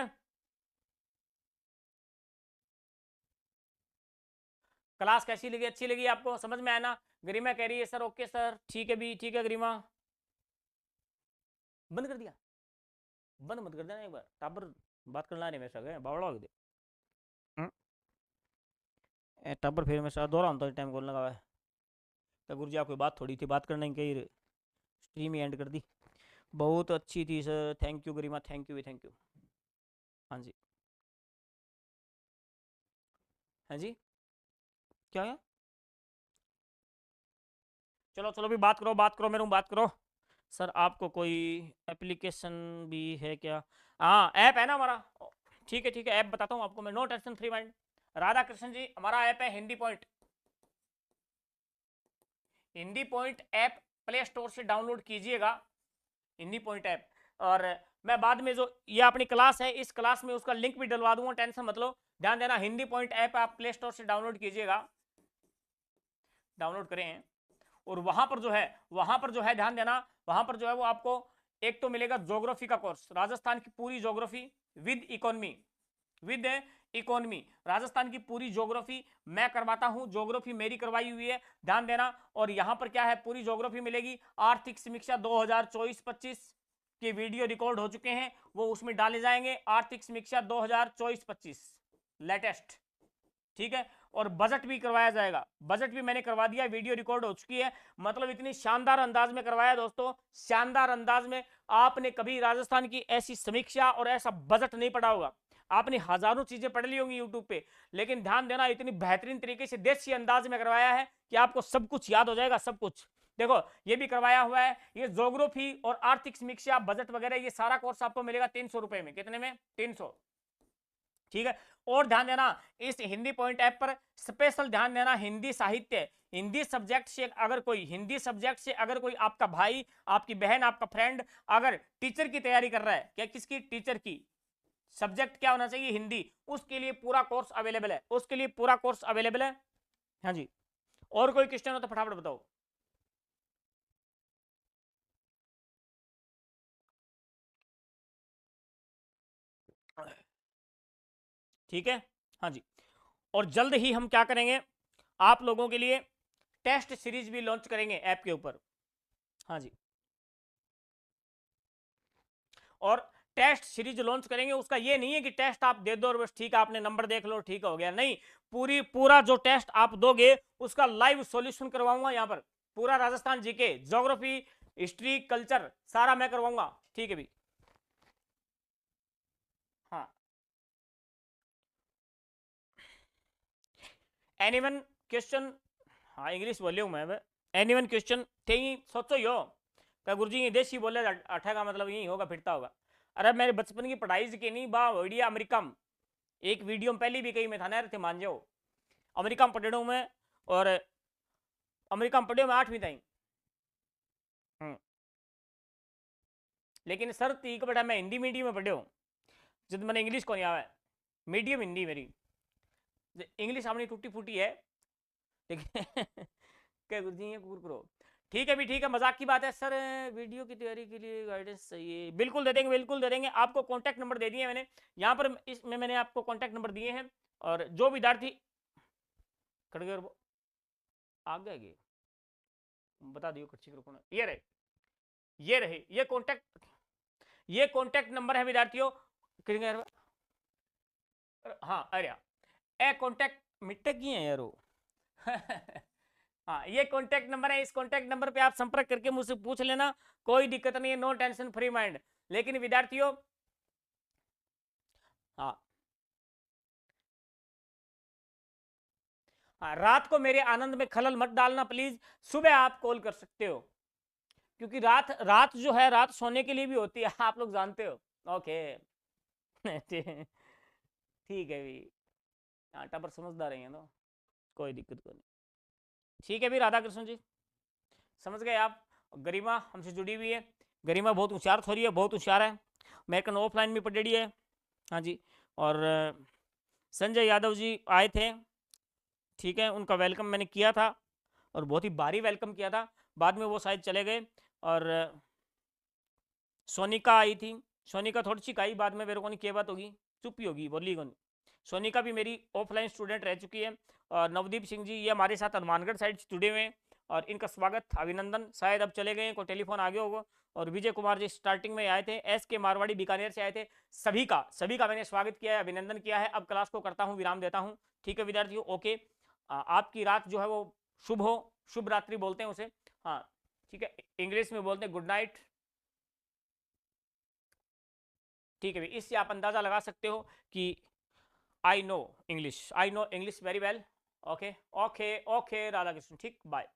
S1: क्लास कैसी लगी, अच्छी लगी आपको, समझ में आया ना? गरिमा कह रही है सर ओके सर, ठीक है भी, ठीक है गरिमा। बंद कर दिया, बंद मत कर देना एक बार, टाबर बात करना नहीं, मेरे साथ बावड़ा हो गया टाबर, फिर मेरे साथ दोहरा होता टाइम बोलने का है। तो गुरु जी आपकी बात थोड़ी थी बात करने की, स्ट्रीम ही एंड कर दी। बहुत अच्छी थी sir, thank you Garima, thank you, thank you. हाँ जी, हाँ जी, क्या है? चलो चलो भी बात करो मेरे को, बात करो। सर आपको कोई एप्लीकेशन भी है क्या? हाँ, ऐप है ना हमारा। ठीक है, ऐप बताता हूँ आपको मैं, no tension, free mind. Radha Krishna ji, हमारा ऐप है Hindi point. Hindi point app play store से डाउनलोड कीजिएगा, हिंदी पॉइंट ऐप। और मैं बाद में जो ये अपनी क्लास है, इस क्लास में उसका लिंक भी डलवा दूंगा, टेंशन मत लो। ध्यान देना, हिंदी पॉइंट ऐप आप प्ले स्टोर से डाउनलोड कीजिएगा, डाउनलोड करें। और वहां पर जो है ध्यान देना, वहां पर जो है वो आपको एक तो मिलेगा ज्योग्राफी का कोर्स, राजस्थान की पूरी geography with economy, with economy, Rajasthan की पूरी ज्योग्राफी मैं करवाता हूं, ज्योग्राफी मेरी करवाई हुई है, ध्यान देना। और यहां पर क्या है, पूरी ज्योग्राफी मिलेगी। आर्थिक समीक्षा 2024-25 के वीडियो रिकॉर्ड हो चुके हैं, वो उसमें डाले जाएंगे। आर्थिक समीक्षा 2024-25 लेटेस्ट, ठीक है। और बजट भी करवाया जाएगा, बजट भी मैंने करवा दिया, वीडियो रिकॉर्ड हो चुकी है। मतलब इतनी शानदार अंदाज में करवाया दोस्तों, शानदार अंदाज में। आपने कभी राजस्थान की ऐसी समीक्षा और ऐसा बजट नहीं पढ़ा होगा। आपने हजारों चीजें पढ़ ली होंगी यूट्यूब पे, लेकिन ध्यान देना, इतनी बेहतरीन तरीके से देसी अंदाज में करवाया है कि आपको सब कुछ याद हो जाएगा, सब कुछ। देखो, ये भी करवाया हुआ है, ये ज्योग्राफी और आर्थिक समीक्षा, बजट वगैरह, ये सारा कोर्स आपको मिलेगा 300 रुपए में। कितने में? 300, ठीक है। और ध्यान देना, इस हिंदी पॉइंट ऐप पर स्पेशल ध्यान देना, हिंदी साहित्य, हिंदी सब्जेक्ट से अगर कोई, हिंदी सब्जेक्ट से अगर कोई आपका भाई, आपकी बहन, आपका फ्रेंड अगर टीचर की तैयारी कर रहा है, क्या किसकी, टीचर की, सब्जेक्ट क्या होना चाहिए, हिंदी, उसके लिए पूरा कोर्स अवेलेबल है, उसके लिए पूरा कोर्स अवेलेबल है। हाँ जी, और कोई क्वेश्चन हो तो फटाफट बताओ। ठीक है, हाँ जी। और जल्द ही हम क्या करेंगे, आप लोगों के लिए टेस्ट सीरीज भी लॉन्च करेंगे ऐप के ऊपर। हाँ जी। और टेस्ट सीरीज लॉन्च करेंगे, उसका ये नहीं है कि टेस्ट आप दे दो और बस ठीक है आपने नंबर देख लो ठीक हो गया, नहीं, पूरा जो टेस्ट आप दोगे उसका लाइव सॉल्यूशन करवाऊंगा यहाँ पर, पूरा Rajasthan GK, geography, history, culture सारा मैं करवाऊंगा, ठीक है भी। हाँ, एनीवन क्वेश्चन, हाँ इंग्लिश बोलियो मैं, एनीवन क्वेश्चन थे ही सोचो यो क्या गुरुजी ये देसी बोले अठा का मतलब यही होगा फिरता होगा। अरे मेरे बचपन की पढ़ाई की नहीं बा बढ़िया अमेरिका में, एक वीडियो में पहले भी कही मैं था ना थे मान जाओ, अमेरिका में पढ़े हूँ मैं, और अमेरिका में पढ़े हूँ मैं 8वीं ताई। लेकिन सर तीक बेटा मैं हिंदी मीडियम में पढ़े हूँ, जब मैंने इंग्लिश को नहीं आवा, मीडियम हिंदी मेरी, इंग्लिश अपनी टूटी फूटी है, लेकिन क्या गुरु जी ये कुकुर करो, ठीक है भी ठीक है, मजाक की बात है सर, वीडियो की तैयारी के लिए गाइडेंस चाहिए, बिल्कुल दे देंगे, बिल्कुल दे देंगे आपको, कॉन्टैक्ट नंबर दे दिए मैंने यहाँ पर, इसमें मैंने आपको कॉन्टैक्ट नंबर दिए हैं, और जो विद्यार्थी खड़गे आ गए बता दियो कच्ची करो, ये रहे, ये रहे, ये कॉन्टैक्ट नंबर है विद्यार्थियों, हाँ अरे ए कॉन्टैक्ट मिट्टे की है यार वो हाँ ये कॉन्टैक्ट नंबर है, इस कॉन्टैक्ट नंबर पे आप संपर्क करके मुझसे पूछ लेना, कोई दिक्कत नहीं है, नो टेंशन फ्री माइंड। लेकिन विद्यार्थियों, हाँ हाँ, रात को मेरे आनंद में खलल मत डालना प्लीज, सुबह आप कॉल कर सकते हो, क्योंकि रात रात जो है रात सोने के लिए भी होती है आप लोग जानते हो। ओके ठीक है भी, आटा पर समझदार है ना, कोई दिक्कत को नहीं, ठीक है भी राधा कृष्ण जी, समझ गए आप। गरिमा हमसे जुड़ी हुई है, गरिमा बहुत होशियार थोड़ी है, बहुत होशियार है, अमेरिकन ऑफलाइन में पढ़ी है, हाँ जी। और संजय यादव जी आए थे, ठीक है, उनका वेलकम मैंने किया था, और बहुत ही भारी वेलकम किया था, बाद में वो शायद चले गए। और सोनिका आई थी, सोनिका थोड़ी सी आई बाद में, मेरे को नहीं क्या बात होगी, चुप ही होगी बोली को नहीं, सोनिका भी मेरी ऑफलाइन स्टूडेंट रह चुकी है। और नवदीप सिंह जी ये हमारे साथ हनुमानगढ़ साइड से जुड़े हुए हैं, और इनका स्वागत अभिनंदन, शायद अब चले गए, कोई टेलीफोन आ गया होगा। और विजय कुमार जी स्टार्टिंग में आए थे, एस के मारवाड़ी बीकानेर से आए थे, सभी का मैंने स्वागत किया है, अभिनंदन किया है। अब क्लास को करता हूँ, विराम देता हूँ, ठीक है विद्यार्थियों, ओके। आपकी रात जो है वो शुभ हो, शुभ रात्रि बोलते हैं उसे, हाँ ठीक है, इंग्लिश में बोलते हैं गुड नाइट, ठीक है, इससे आप अंदाजा लगा सकते हो कि I know English very well, okay okay okay Radha Krishna, ठीक, बाय।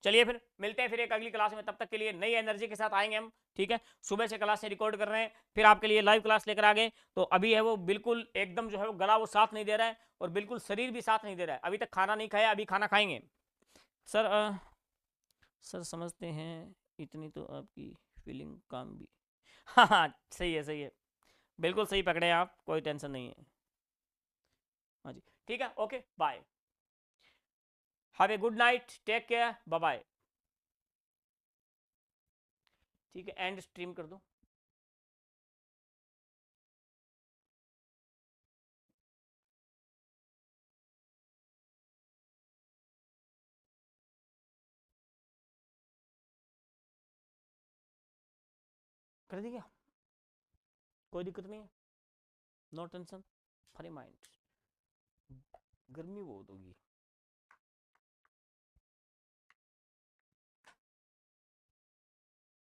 S1: चलिए फिर मिलते हैं फिर एक अगली क्लास में, तब तक के लिए नई एनर्जी के साथ आएंगे हम, ठीक है, सुबह से क्लास से रिकॉर्ड कर रहे हैं, फिर आपके लिए लाइव क्लास लेकर आ गए, तो अभी है वो बिल्कुल एकदम जो है वो गला वो साथ नहीं दे रहा है, और बिल्कुल शरीर भी साथ नहीं दे रहा है, अभी तक खाना नहीं खाया, अभी खाना खाएंगे सर। सर समझते हैं, इतनी तो आपकी फीलिंग काम भी हाँ हाँ सही है सही है, बिल्कुल सही पकड़े आप, कोई टेंशन नहीं है, हाँ जी ठीक है, okay bye, have a good night, take care, bye bye, ठीक है, एंड स्ट्रीम कर दो। कर दी क्या, कोई दिक्कत नहीं है, नो टेंशन फ्री माइंड, गर्मी बहुत होगी।